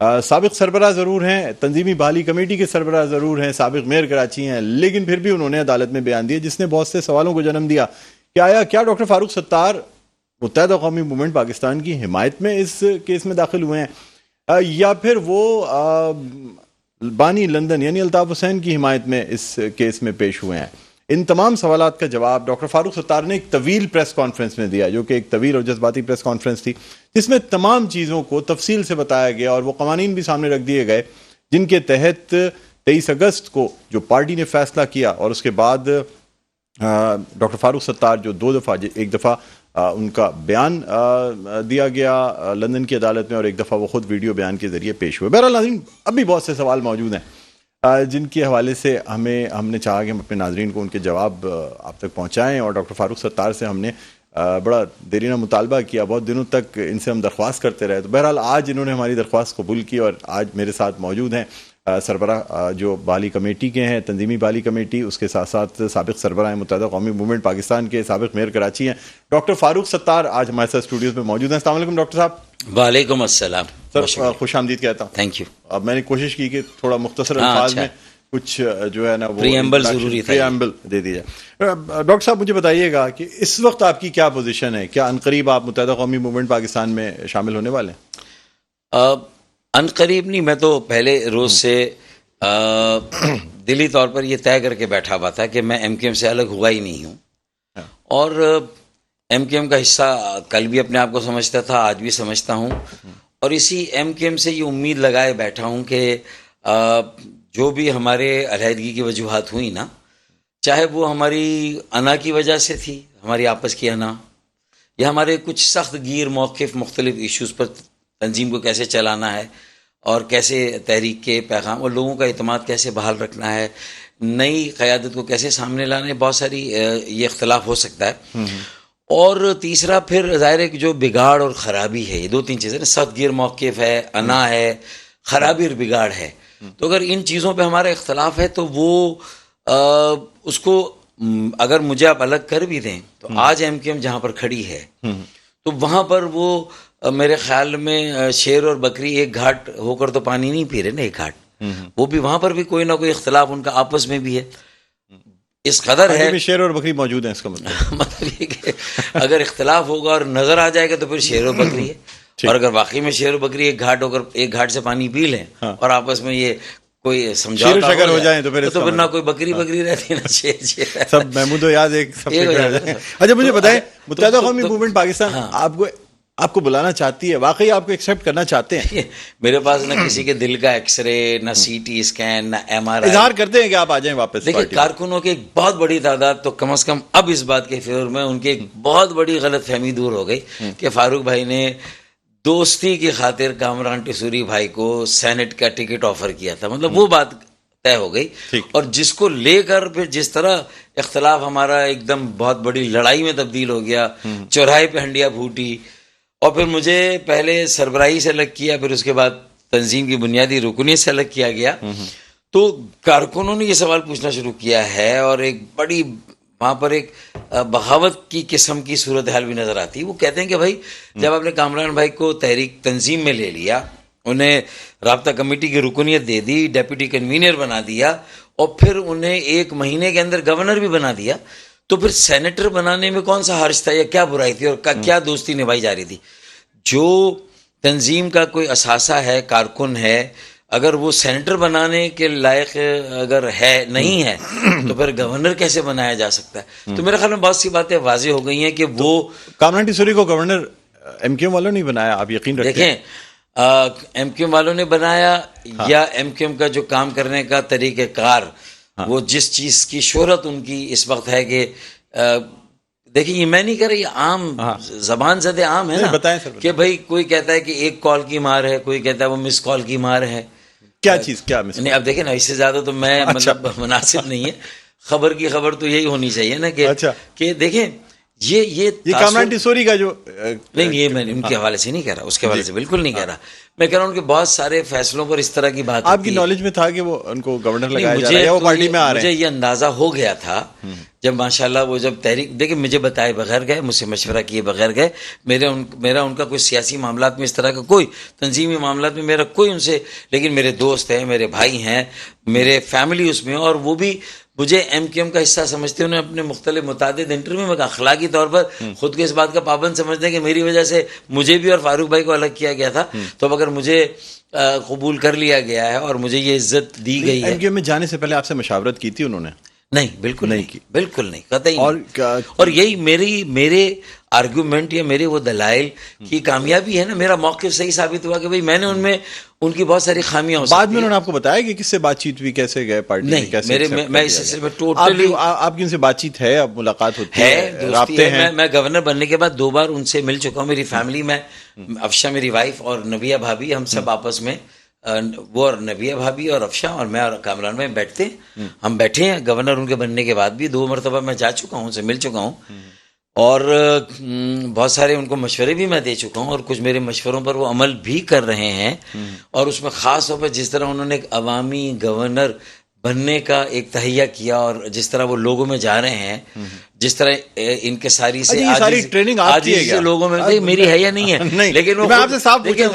سابق سربراہ ضرور ہیں, تنظیمی بحالی کمیٹی کے سربراہ ضرور ہیں, سابق میئر کراچی ہیں, لیکن پھر بھی انہوں نے عدالت میں بیان دیا جس نے بہت سے سوالوں کو جنم دیا کہ آیا کیا ڈاکٹر فاروق ستار متحدہ قومی موومنٹ پاکستان کی حمایت میں اس کیس میں داخل ہوئے ہیں یا پھر وہ بانی لندن یعنی الطاف حسین کی حمایت میں اس کیس میں پیش ہوئے ہیں. ان تمام سوالات کا جواب ڈاکٹر فاروق ستار نے ایک طویل پریس کانفرنس میں دیا, جو کہ ایک طویل اور جذباتی پریس کانفرنس تھی, جس میں تمام چیزوں کو تفصیل سے بتایا گیا اور وہ قوانین بھی سامنے رکھ دیے گئے جن کے تحت 23 اگست کو جو پارٹی نے فیصلہ کیا اور اس کے بعد ڈاکٹر فاروق ستار جو ایک دفعہ ان کا بیان دیا گیا لندن کی عدالت میں اور ایک دفعہ وہ خود ویڈیو بیان کے ذریعے پیش ہوئے. بہرحال ناظرین, اب بھی بہت سے سوال موجود ہیں جن کے حوالے سے ہم نے چاہا کہ ہم اپنے ناظرین کو ان کے جواب آپ تک پہنچائیں, اور ڈاکٹر فاروق ستار سے ہم نے بڑا دیرینہ مطالبہ کیا, بہت دنوں تک ان سے ہم درخواست کرتے رہے. تو بہرحال آج انہوں نے ہماری درخواست قبول کی اور آج میرے ساتھ موجود ہیں سربراہ جو بحالی کمیٹی کے ہیں, تنظیمی بحالی کمیٹی, اس کے ساتھ ساتھ سابق سربراہ متحدہ قومی موومنٹ پاکستان کے, سابق میئر کراچی ہیں, ڈاکٹر فاروق ستار آج ہمارے ساتھ اسٹوڈیوز میں موجود ہیں. السلام علیکم ڈاکٹر صاحب. وعلیکم السلام سر, خوش آمدید کہتا ہوں. Thank you. اب میں نے کوشش کی کہ تھوڑا مختصر الفاظ میں کچھ جو ہے نا وہ پریامبل دے دیا جائے. ڈاکٹر صاحب مجھے بتائیے گا کہ اس وقت آپ کی کیا پوزیشن ہے, کیا عنقریب آپ متحدہ قومی موومنٹ پاکستان میں شامل ہونے والے ہیں؟ عنقریب نہیں, میں تو پہلے روز سے دلی طور پر یہ طے کر کے بیٹھا ہوا تھا کہ میں ایم کیو ایم سے الگ ہوا ہی نہیں ہوں, اور ایم کیو ایم کا حصہ کل بھی اپنے آپ کو سمجھتا تھا, آج بھی سمجھتا ہوں, اور اسی ایم کیو ایم سے یہ امید لگائے بیٹھا ہوں کہ جو بھی ہمارے علیحدگی کی وجوہات ہوئی نا, چاہے وہ ہماری انا کی وجہ سے تھی, ہماری آپس کی انا, یا ہمارے کچھ سخت گیر موقف مختلف ایشوز پر تنظیم کو کیسے چلانا ہے اور کیسے تحریک کے پیغام اور لوگوں کا اعتماد کیسے بحال رکھنا ہے, نئی قیادت کو کیسے سامنے لانا ہے, بہت ساری یہ اختلاف ہو سکتا ہے. اور تیسرا پھر ظاہر ہے کہ جو بگاڑ اور خرابی ہے, یہ دو تین چیزیں, سخت گیر موقف ہے, انا ہے, خرابی اور بگاڑ ہے. تو اگر ان چیزوں پہ ہمارا اختلاف ہے تو وہ اس کو اگر مجھے آپ الگ کر بھی دیں تو آج ایم کیو ایم جہاں پر کھڑی ہے تو وہاں پر وہ میرے خیال میں شیر اور بکری ایک گھاٹ ہو کر تو پانی نہیں پی رہے نا, ایک گھاٹ, وہ بھی وہاں پر بھی کوئی نہ کوئی اختلاف ان کا آپس میں بھی ہے. اس قدر ہے شیر اور بکری موجود ہیں, اس کا مطلب یہ کہ اگر اختلاف ہوگا اور نظر آ جائے گا تو پھر شیر اور بکری ہے, اور اگر واقعی میں شیر و بکری ایک گھاٹ ہو کر ایک گھاٹ سے پانی پی لیں اور آپس میں یہ کوئی سمجھوتا ہو جائے تو پھر نہ کوئی بکری رہتی نہ شیر. سب محمود و یاد ایک سب. اچھا مجھے بتائیں, متحدہ قومی موومنٹ پاکستان آپ کو بلانا چاہتی ہے, واقعی آپ کو ایکسیپٹ کرنا چاہتے ہیں؟ میرے پاس نہ کسی کے دل کا ایکس رے, نہ سی ٹی اسکین, نہ ایم آر آئی. اظہار کرتے ہیں کہ آپ آ جائیں واپس. دیکھیں, کارکنوں کی ایک بہت بڑی تعداد تو کم از کم اب اس بات کے فیور میں ان کی ایک بہت بڑی غلط فہمی دور ہو گئی کہ فاروق بھائی نے دوستی کی خاطر کامران ٹیسوری بھائی کو سینٹ کا ٹکٹ آفر کیا تھا. مطلب وہ بات طے ہو گئی, اور جس کو لے کر پھر جس طرح اختلاف ہمارا ایک دم بہت بڑی لڑائی میں تبدیل ہو گیا, چوراہے پہ ہنڈیا پھوٹی, اور پھر مجھے پہلے سربراہی سے الگ کیا, پھر اس کے بعد تنظیم کی بنیادی رکنیت سے الگ کیا گیا. تو کارکنوں نے یہ سوال پوچھنا شروع کیا ہے, اور ایک بڑی وہاں پر ایک بغاوت کی قسم کی صورتحال بھی نظر آتی ہے. وہ کہتے ہیں کہ بھائی جب آپ نے کامران بھائی کو تحریک تنظیم میں لے لیا, انہیں رابطہ کمیٹی کی رکنیت دے دی, ڈیپٹی کنوینر بنا دیا, اور پھر انہیں 1 مہینے کے اندر گورنر بھی بنا دیا, تو پھر سینیٹر بنانے میں کون سا حرج تھا یا کیا برائی تھی اور کیا دوستی نبھائی جا رہی تھی؟ جو تنظیم کا کوئی اثاثہ ہے, کارکن ہے, اگر وہ سینیٹر بنانے کے لائق اگر ہے نہیں ہے تو پھر گورنر کیسے بنایا جا سکتا ہے؟ تو میرے خیال میں بہت سی باتیں واضح ہو گئی ہیں کہ وہ کامران ٹیسوری کو گورنر ایم کیو ایم والوں نے بنایا, آپ یقین رکھیں. دیکھیں, ایم کیو ایم والوں نے بنایا یا ایم کیو ایم کا جو کام کرنے کا طریقہ کار, وہ جس چیز کی شہرت ان کی اس وقت ہے کہ دیکھیں, یہ میں نہیں کہہ رہا, یہ عام زبان زدے عام ہے نا کہ بھائی کوئی کہتا ہے کہ 1 کال کی مار ہے, کوئی کہتا ہے وہ مس کال کی مار ہے. کیا چیز کیا مس؟ نہیں, اب دیکھیں نا, اس سے زیادہ تو میں مطلب مناسب نہیں ہے. خبر کی خبر تو یہی ہونی چاہیے نا کہ دیکھیں یہ کامران ٹیسوری کا جو نہیں، یہ میں ان کے حوالے سے نہیں کہہ رہا، اس کے حوالے سے بالکل نہیں کہہ رہا. میں کہہ رہا ہوں کہ بہت سارے فیصلوں پر اس طرح کی بات آپ کی نالج میں تھا کہ وہ ان کو گورنر لگایا جا رہا ہے یا وہ پارٹی میں آ رہے ہیں؟ مجھے یہ اندازہ ہو گیا تھا جب ماشاءاللہ وہ جب تحریک، دیکھیں مجھے بتائے بغیر گئے، مجھ سے مشورہ کیے بغیر گئے. میرا ان کا کوئی سیاسی معاملات میں اس طرح کا کوئی تنظیمی معاملات میں میرا کوئی ان سے، لیکن میرے دوست ہیں، میرے بھائی ہیں، میرے فیملی اس میں، اور وہ بھی مجھے ایم کیو ایم کا حصہ سمجھتے ہیں. انہیں اپنے مختلف متعدد انٹرویو میں اخلاقی طور پر خود کو اس بات کا پابند سمجھتے ہیں کہ میری وجہ سے مجھے بھی اور فاروق بھائی کو الگ کیا گیا تھا. تو اگر مجھے قبول کر لیا گیا ہے اور مجھے یہ عزت دی گئی ہے. ایم کیو ایم میں جانے سے پہلے آپ سے مشاورت کی تھی انہوں نے؟ نہیں، بالکل نہیں کی، بالکل نہیں، قطعی نہیں. اور یہی میرے آرگومنٹ یا میرے وہ دلائل کی کامیابی ہے نا. میرا موقف صحیح ثابت ہوا کہ بھائی میں نے ان کی بہت ساری خامیاں ہو سکتی ہیں. بعد میں انہوں نے آپ کو بتایا کہ کس سے بات چیت ہوئی، کیسے گئے پارٹی میں، کیسے میں اس سلسلے میں ٹوٹلی آپ کی ان سے بات چیت ہے، اب ملاقات ہوتی ہے، رابطے ہیں. میں گورنر بننے کے بعد 2 بار ان سے مل چکا ہوں. میری فیملی میں افشا میری وائف اور نبیہ بھابھی، ہم سب آپس میں، وہ اور نبیہ بھابھی اور افشا اور میں اور کامران میں بیٹھتے ہیں. ہم بیٹھے ہیں گورنر ان کے بننے کے بعد بھی 2 مرتبہ میں جا چکا ہوں، ان سے مل چکا ہوں، اور بہت سارے ان کو مشورے بھی میں دے چکا ہوں، اور کچھ میرے مشوروں پر وہ عمل بھی کر رہے ہیں. اور اس میں خاص طور پر جس طرح انہوں نے ایک عوامی گورنر بننے کا ایک تہیہ کیا، اور جس طرح وہ لوگوں میں جا رہے ہیں، جس طرح ان کے ساری سے لوگوں میں میری ہے یا نہیں ہے، لیکن وہ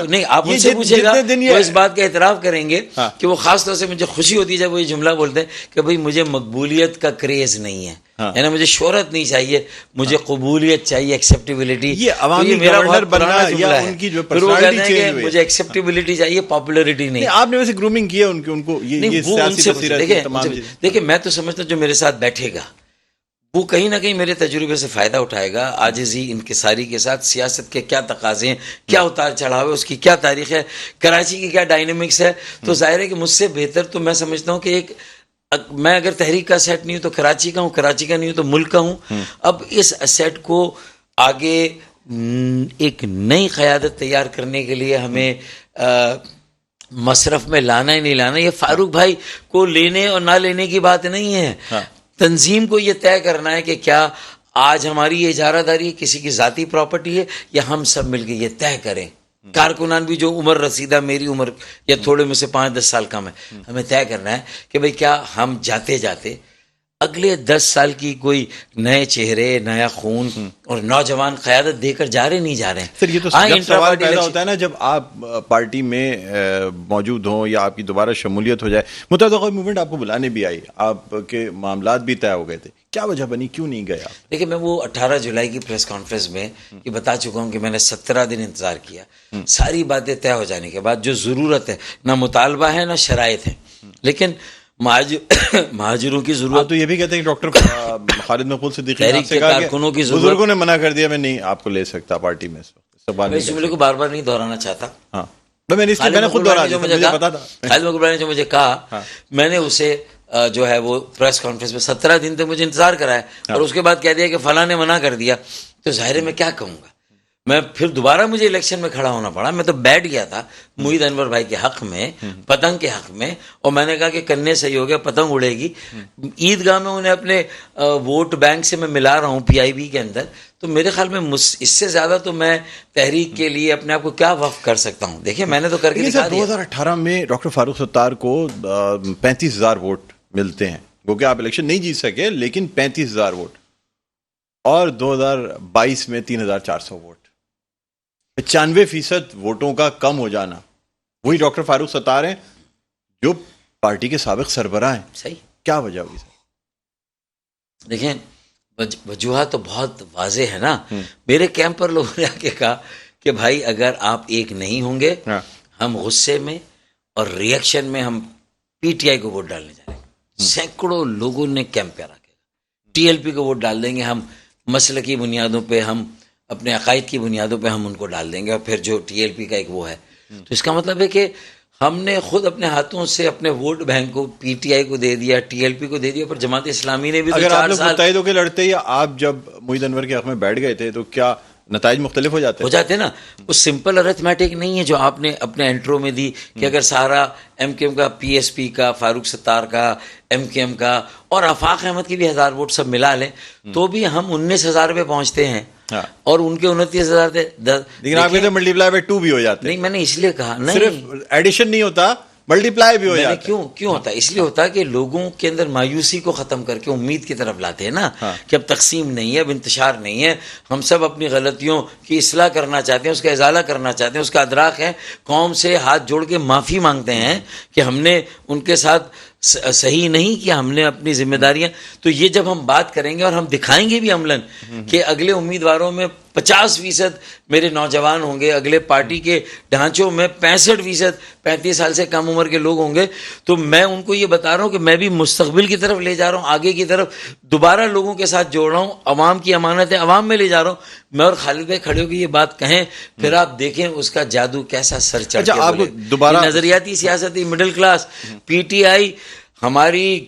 نہیں، آپ ان سے پوچھے گا وہ اس بات کا اعتراف کریں گے کہ وہ خاص طور سے مجھے خوشی ہوتی ہے جب وہ یہ جملہ بولتے ہیں کہ بھائی مجھے مقبولیت کا کریز نہیں ہے، یعنی مجھے شہرت نہیں چاہیے، مجھے قبولیت چاہیے، ایکسیپٹیبلٹی. یہ میرا بہت پرانا جملہ ہے. پھر وہ کہتے ہیں کہ مجھے ایکسیپٹیبلٹی چاہیے، پاپولرٹی نہیں. آپ نے ویسے گرومنگ کی ہے ان کو؟ دیکھیں میں تو سمجھتا ہوں جو میرے ساتھ بیٹھے گا وہ کہیں نہ کہیں میرے تجربے سے فائدہ اٹھائے گا. عاجزی، انکساری کے ساتھ سیاست کے کیا تقاضے ہیں، کیا اتار چڑھاؤ ہے، اس کی کیا تاریخ ہے، کراچی کی کیا ڈائنامکس ہے. تو ظاہر ہے کہ مجھ سے بہتر تو میں سمجھتا ہوں کہ میں اگر تحریک کا سیٹ نہیں ہوں تو کراچی کا ہوں، کراچی کا نہیں ہوں تو ملک کا ہوں. اب اس سیٹ کو آگے ایک نئی قیادت تیار کرنے کے لیے ہمیں مصرف میں لانا ہی نہیں لانا، یہ فاروق بھائی کو لینے اور نہ لینے کی بات نہیں ہے. تنظیم کو یہ طے کرنا ہے کہ کیا آج ہماری یہ اجارہ داری کسی کی ذاتی پراپرٹی ہے یا ہم سب مل کے یہ طے کریں. کارکنان بھی جو عمر رسیدہ میری عمر یا تھوڑے میں سے 5-10 سال کم ہے، ہمیں طے کرنا ہے کہ بھئی کیا ہم جاتے جاتے اگلے 10 سال کی کوئی نئے چہرے، نیا خون اور نوجوان قیادت دے کر جا رہے نہیں جا رہے ہیں. سر یہ تو سوال پیدا ہوتا ہے نا جب آپ پارٹی میں موجود ہوں یا آپ کی دوبارہ شمولیت ہو جائے. متحدہ قومی موومنٹ آپ کو بلانے بھی آئی، آپ کے معاملات بھی طے ہو گئے تھے، کیا وجہ بنی، کیوں نہیں گئے آپ؟ دیکھیں میں وہ 18 جولائی کی پریس کانفرنس میں یہ بتا چکا ہوں کہ میں نے 17 دن انتظار کیا. ساری باتیں طے ہو جانے کے بعد جو ضرورت ہے، نہ مطالبہ ہے نہ شرائط ہے، لیکن مہاجروں کی ضرورت. تو یہ بھی کہتے ہیں کہ ڈاکٹر خالد مقبول صدیقی صاحب سے کہا کہ بزرگوں نے منع کر دیا، میں نہیں آپ کو لے سکتا پارٹی میں. اس جملے کو بار بار نہیں دہرانا چاہتا. میں نے خود دہرا دیا، مجھے پتا تھا. خالد مقبول نے جو مجھے کہا، میں نے اسے جو ہے وہ پریس کانفرنس میں 17 دن تک مجھے انتظار کرایا اور اس کے بعد کہہ دیا کہ فلاں نے منع کر دیا. تو ظاہر ہے میں کیا کہوں گا. میں پھر دوبارہ مجھے الیکشن میں کھڑا ہونا پڑا. میں تو بیٹھ گیا تھا محیط انور بھائی کے حق میں، پتنگ کے حق میں، اور میں نے کہا کہ کرنے صحیح ہو گیا، پتنگ اڑے گی. عیدگاہ میں انہیں اپنے ووٹ بینک سے میں ملا رہا ہوں پی آئی بی کے اندر. تو میرے خیال میں اس سے زیادہ تو میں تحریک کے لیے اپنے آپ کو کیا وقف کر سکتا ہوں. دیکھیں میں نے تو کر کے دکھا دیا. 2018 میں ڈاکٹر فاروق ستار کو 35,000 ووٹ ملتے ہیں، وہ کہ آپ الیکشن نہیں جیت سکے لیکن 35,000 ووٹ، اور 2022 میں 3,400 ووٹ. 95% ووٹوں کا کم ہو جانا. وہی ڈاکٹر فاروق ستار ہیں جو پارٹی کے سابق سربراہ ہیں. صحیح، کیا وجہ ہوئی سر؟ دیکھیں وجوہات تو بہت واضح ہے نا. میرے کیمپ پر لوگوں نے آ کے کہا کہ بھائی اگر آپ ایک نہیں ہوں گے، ہم غصے میں اور ریئیکشن میں ہم پی ٹی آئی کو ووٹ ڈالنے جا رہے ہیں. سینکڑوں لوگوں نے کیمپ پہ رکھے ٹی ایل پی کو ووٹ ڈال دیں گے، ہم مسلکی بنیادوں پہ، ہم اپنے عقائد کی بنیادوں پہ ہم ان کو ڈال دیں گے، اور پھر جو ٹی ایل پی کا ایک وہ ہے. تو اس کا مطلب ہے کہ ہم نے خود اپنے ہاتھوں سے اپنے ووٹ بینک کو پی ٹی آئی کو دے دیا، ٹی ایل پی کو دے دیا. پر جماعت اسلامی نے بھی اگر آپ لوگ متحد ہو کے لڑتے یا آپ جب محیط انور کے حق میں بیٹھ گئے تھے تو کیا نتائج مختلف ہو جاتے ہیں نا. وہ سمپل ارتھمیٹک نہیں ہے جو آپ نے اپنے انٹرو میں دی کہ اگر سارا ایم کیو ایم کا, پی ایس پی کا, فاروق ستار کا, ایم کیو ایم کا اور آفاق احمد کی بھی 1000 ووٹ سب ملا لیں تو بھی ہم 19,000 پہ پہنچتے ہیں اور ان کے 29,000 تھے. لیکن آپ کہتے ہیں ملٹی پلائی بائی 2 بھی ہو جاتے. نہیں, میں نے اس لیے کہا نہیں, صرف ایڈیشن نہیں ہوتا, ملٹی پلائی بھی ہو جاتا ہے. کیوں ہوتا ہے؟ اس لیے ہوتا ہے کہ لوگوں کے اندر مایوسی کو ختم کر کے امید کی طرف لاتے ہیں نا کہ اب تقسیم نہیں ہے, اب انتشار نہیں ہے, ہم سب اپنی غلطیوں کی اصلاح کرنا چاہتے ہیں, اس کا ازالہ کرنا چاہتے ہیں, اس کا ادراک ہے, قوم سے ہاتھ جوڑ کے معافی مانگتے ہیں کہ ہم نے ان کے ساتھ صحیح نہیں کیا, ہم نے اپنی ذمہ داریاں. تو یہ جب ہم بات کریں گے اور ہم دکھائیں گے بھی عملاً کہ اگلے امیدواروں میں 50% میرے نوجوان ہوں گے, اگلے پارٹی کے ڈھانچوں میں 65% 35 سال سے کم عمر کے لوگ ہوں گے, تو میں ان کو یہ بتا رہا ہوں کہ میں بھی مستقبل کی طرف لے جا رہا ہوں, آگے کی طرف دوبارہ لوگوں کے ساتھ جوڑ رہا ہوں, عوام کی امانت ہے عوام میں لے جا رہا ہوں. میں اور خالد بھائی کھڑے ہو کے یہ بات کہیں, پھر آپ دیکھیں اس کا جادو کیسا سر چڑھ کے آپ بولے. دوبارہ نظریاتی سیاستی middle class P T I ہماری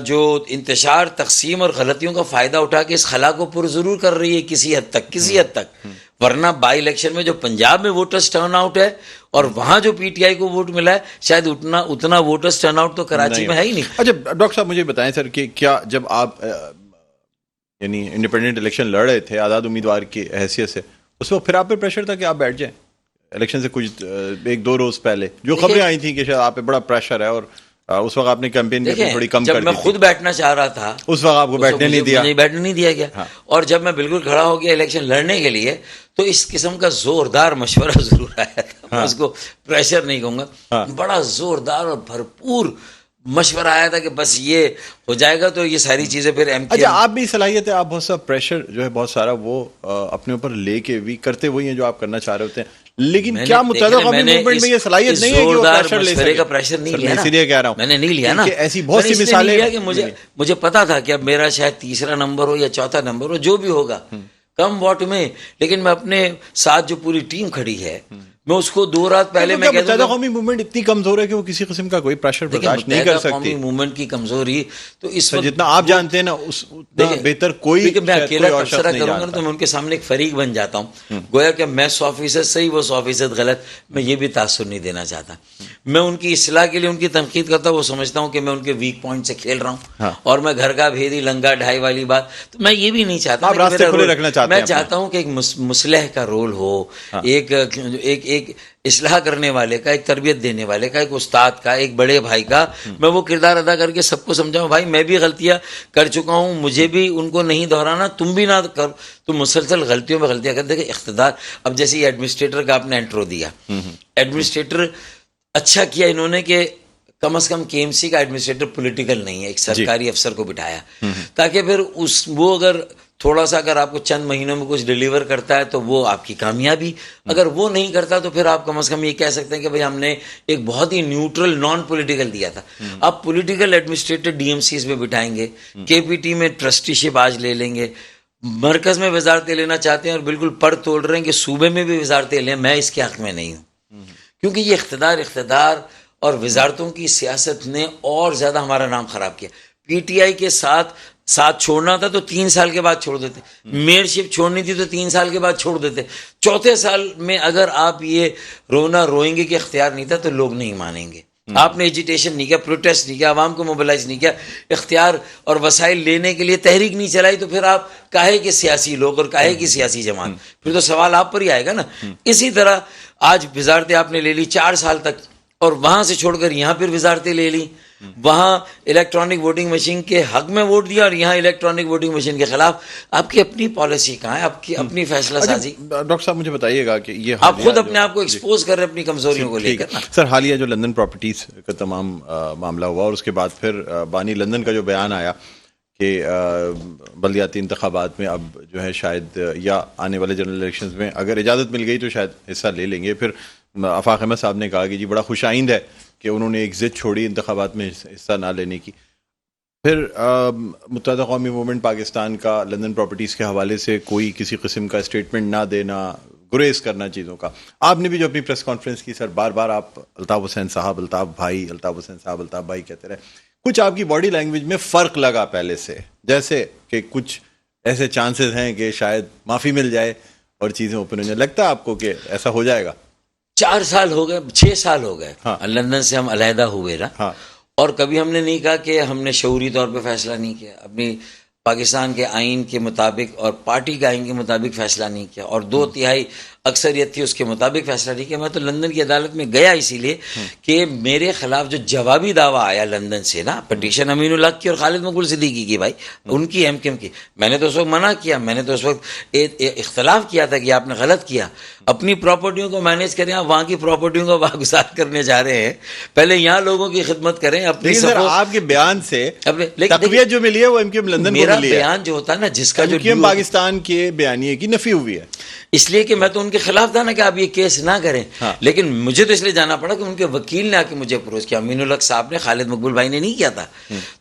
جو انتشار, تقسیم اور غلطیوں کا فائدہ اٹھا کے اس خلا کو پر ضرور کر رہی ہے کسی حد تک. ورنہ بائی الیکشن میں جو پنجاب میں ووٹرز ٹرن آؤٹ ہے اور وہاں جو پی ٹی آئی کو ووٹ ملا ہے, شاید اتنا ووٹرز ٹرن آؤٹ تو کراچی میں ہے ہی نہیں. اچھا ڈاکٹر صاحب مجھے بتائیں سر کہ کیا جب آپ یعنی انڈیپینڈنٹ الیکشن لڑ رہے تھے آزاد امیدوار کی حیثیت سے, اس وقت پھر آپ پہ پریشر تھا کہ آپ بیٹھ جائیں الیکشن سے کچھ 1-2 روز پہلے, جو خبریں آئی تھیں کہ شاید آپ پہ بڑا پریشر ہے اور اس وقت آپ نے کیمپین تھوڑی کم کر دی. جب میں خود بیٹھنا چاہ رہا تھا اس وقت آپ کو بیٹھنے نہیں دیا گیا, اور جب میں بالکل کھڑا ہو گیا الیکشن لڑنے کے لیے تو اس قسم کا زوردار مشورہ ضرور آیا تھا. میں اس کو پریشر نہیں کہوں گا, بڑا زوردار اور بھرپور مشورہ آیا تھا کہ بس یہ ہو جائے گا تو یہ ساری چیزیں پھر ایم. اچھا آپ بھی صلاحیت ہے, آپ بہت سا پریشر جو ہے بہت سارا وہ اپنے اوپر لے کے بھی کرتے وہی ہیں جو آپ کرنا چاہ رہے ہوتے ہیں, لیکن کیا متحدہ قومی موومنٹ میں یہ صلاحیت نہیں ہے کہ وہ پریشر لے سکے؟ کا پریشر نہیں لیا نا, اسی لیے کہہ رہا ہوں میں نے نہیں لیا نا, ایسی بہت سی مثالیں کہ مجھے پتا تھا کہ اب میرا شاید تیسرا نمبر ہو یا چوتھا نمبر ہو, جو بھی ہوگا کم واٹ میں, لیکن میں اپنے ساتھ جو پوری ٹیم کھڑی ہے میں اس کو 2 رات پہلے میں کہتا ہوں قومی موومنٹ اتنی کمزور ہے کہ وہ کسی قسم کا کوئی پریشر برداشت نہیں کر سکتی. قومی موومنٹ کی کمزوری تو اس وقت جتنا آپ جانتے ہیں نا اتنا بہتر کوئی, میں اکیلا تبصرہ کروں گا تو میں ان کے سامنے ایک فریق بن جاتا ہوں, گویا کہ میں 100% صحیح وہ 100% غلط. میں یہ بھی تاثر نہیں دینا چاہتا, میں ان کی اصلاح کے لیے ان کی تنقید کرتا ہوں, وہ سمجھتا ہوں کہ میں ان کے ویک پوائنٹ سے کھیل رہا ہوں اور میں گھر کا بھیدی لنگا ڈھائی والی بات, تو میں یہ بھی نہیں چاہتا. میں چاہتا ہوں کہ ایک مصلح کا رول ہو, ایک اصلاح کرنے والے کا, ایک تربیت دینے والے کا, ایک استاد کا, ایک بڑے بھائی کا, میں وہ کردار ادا کر کے سب کو سمجھاؤں بھائی میں بھی غلطیاں کر چکا ہوں, مجھے بھی ان کو نہیں دہرانا, تم بھی نہ کر, تم مسلسل غلطیوں میں غلطیاں کر. دیکھیں اقتدار, اب جیسے یہ ایڈمنسٹریٹر کا آپ نے انٹرو دیا, ایڈمنسٹریٹر اچھا کیا انہوں نے کہ کم از کم کے ایم سی کا ایڈمنسٹریٹر پولیٹیکل نہیں ہے, ایک سرکاری افسر کو بٹھایا تاکہ پھر وہ اگر تھوڑا سا اگر آپ کو چند مہینوں میں کچھ ڈیلیور کرتا ہے تو وہ آپ کی کامیابی, اگر وہ نہیں کرتا تو پھر آپ کم از کم یہ کہہ سکتے ہیں کہ بھئی ہم نے ایک بہت ہی نیوٹرل نان پولیٹیکل دیا تھا. اب political administrator D M Cs میں بٹھائیں گے, کے پی ٹی میں ٹرسٹی شپ آج لے لیں گے, مرکز میں وزارتیں لینا چاہتے ہیں اور بالکل پر توڑ رہے ہیں کہ صوبے میں بھی وزارتیں لیں. میں اس کے حق میں نہیں ہوں, کیونکہ یہ اقتدار اور وزارتوں کی سیاست نے اور زیادہ ہمارا نام خراب کیا. پی ٹی آئی کے ساتھ چھوڑنا تھا تو 3 سال کے بعد چھوڑ دیتے, میئر شپ چھوڑنی تھی تو 3 سال کے بعد چھوڑ دیتے. چوتھے سال میں اگر آپ یہ روئیں گے کہ اختیار نہیں تھا تو لوگ نہیں مانیں گے. آپ نے ایجیٹیشن نہیں کیا, پروٹیسٹ نہیں کیا, عوام کو موبلائز نہیں کیا, اختیار اور وسائل لینے کے لیے تحریک نہیں چلائی, تو پھر آپ کاہے کے سیاسی لوگ اور کاہے کی سیاسی جماعت, پھر تو سوال آپ پر ہی آئے گا نا. اسی طرح آج وزارتیں آپ نے لے لی 4 سال تک, اور وہاں سے چھوڑ کر یہاں پھر وزارتیں لے لی, وہاں الیکٹرانک ووٹنگ مشین کے حق میں ووٹ دیا اور یہاں الیکٹرانک ووٹنگ مشین کے خلاف. آپ کی اپنی پالیسی کہاں ہے, آپ کی اپنی فیصلہ سازی. ڈاکٹر صاحب مجھے بتائیے گا کہ یہ آپ خود اپنے آپ کو ایکسپوز کر رہے ہیں اپنی کمزوریوں کو لے کر. سر حالیہ جو لندن پراپرٹیز کا تمام معاملہ ہوا اور اس کے بعد پھر بانی لندن کا جو بیان آیا کہ بلدیاتی انتخابات میں اب جو ہے شاید یا آنے والے جنرل الیکشنز میں اگر اجازت مل گئی تو شاید حصہ لے لیں گے. پھر آفاق احمد صاحب نے کہا کہ جی بڑا خوش آئند ہے کہ انہوں نے ایک ضد چھوڑی انتخابات میں حصہ نہ لینے کی. پھر متحدہ قومی موومنٹ پاکستان کا لندن پراپرٹیز کے حوالے سے کوئی کسی قسم کا اسٹیٹمنٹ نہ دینا, گریز کرنا چیزوں کا. آپ نے بھی جو اپنی پریس کانفرنس کی سر بار بار آپ الطاف حسین صاحب, الطاف حسین صاحب, الطاف بھائی کہتے رہے. کچھ آپ کی باڈی لینگویج میں فرق لگا پہلے سے, جیسے کہ کچھ ایسے چانسز ہیں کہ شاید معافی مل جائے اور چیزیں اوپن ہو جائیں. لگتا ہے آپ کو کہ ایسا ہو جائے گا؟ 4 سال ہو گئے، 6 سال ہو گئے ہاں. لندن سے ہم علیحدہ ہوئے نا. ہاں اور کبھی ہم نے نہیں کہا کہ ہم نے شعوری طور پہ فیصلہ نہیں کیا، اپنی پاکستان کے آئین کے مطابق اور پارٹی کے آئین کے مطابق فیصلہ نہیں کیا، اور 2/3 اکثریت تھی اس کے مطابق فیصلہ نہیں کیا. میں تو لندن کی عدالت میں گیا اسی لیے کہ میرے خلاف جو جوابی دعویٰ آیا لندن سے نا، پٹیشن امین الحق کی اور خالد مقبول صدیقی کی، بھائی ان کی ایم کیو ایم کی، میں نے تو اس وقت منع کیا، میں نے تو اس وقت اختلاف کیا تھا کہ آپ نے غلط کیا. اپنی پراپرٹیوں کو مینیج کریں، آپ وہاں کی پراپرٹیوں کو واگزار کرنے جا رہے ہیں. پہلے یہاں لوگوں کی خدمت کریں. اپنی آپ کے بیان سے تقویت جو ملی ہے وہ ایم کیو ایم لندن کو ملی ہے. بیان جو ہوتا ہے نا، جس کا جو پاکستان کے بیانیے کی نفی ہوئی ہے، اس لیے کہ میں تو ان کے خلاف تھا نا کہ آپ یہ کیس نہ کریں. لیکن مجھے تو اس لیے جانا پڑا کہ ان کے وکیل نے آ کے مجھے اپروچ کیا. امین الحق صاحب نے، خالد مقبول بھائی نے نہیں کیا تھا.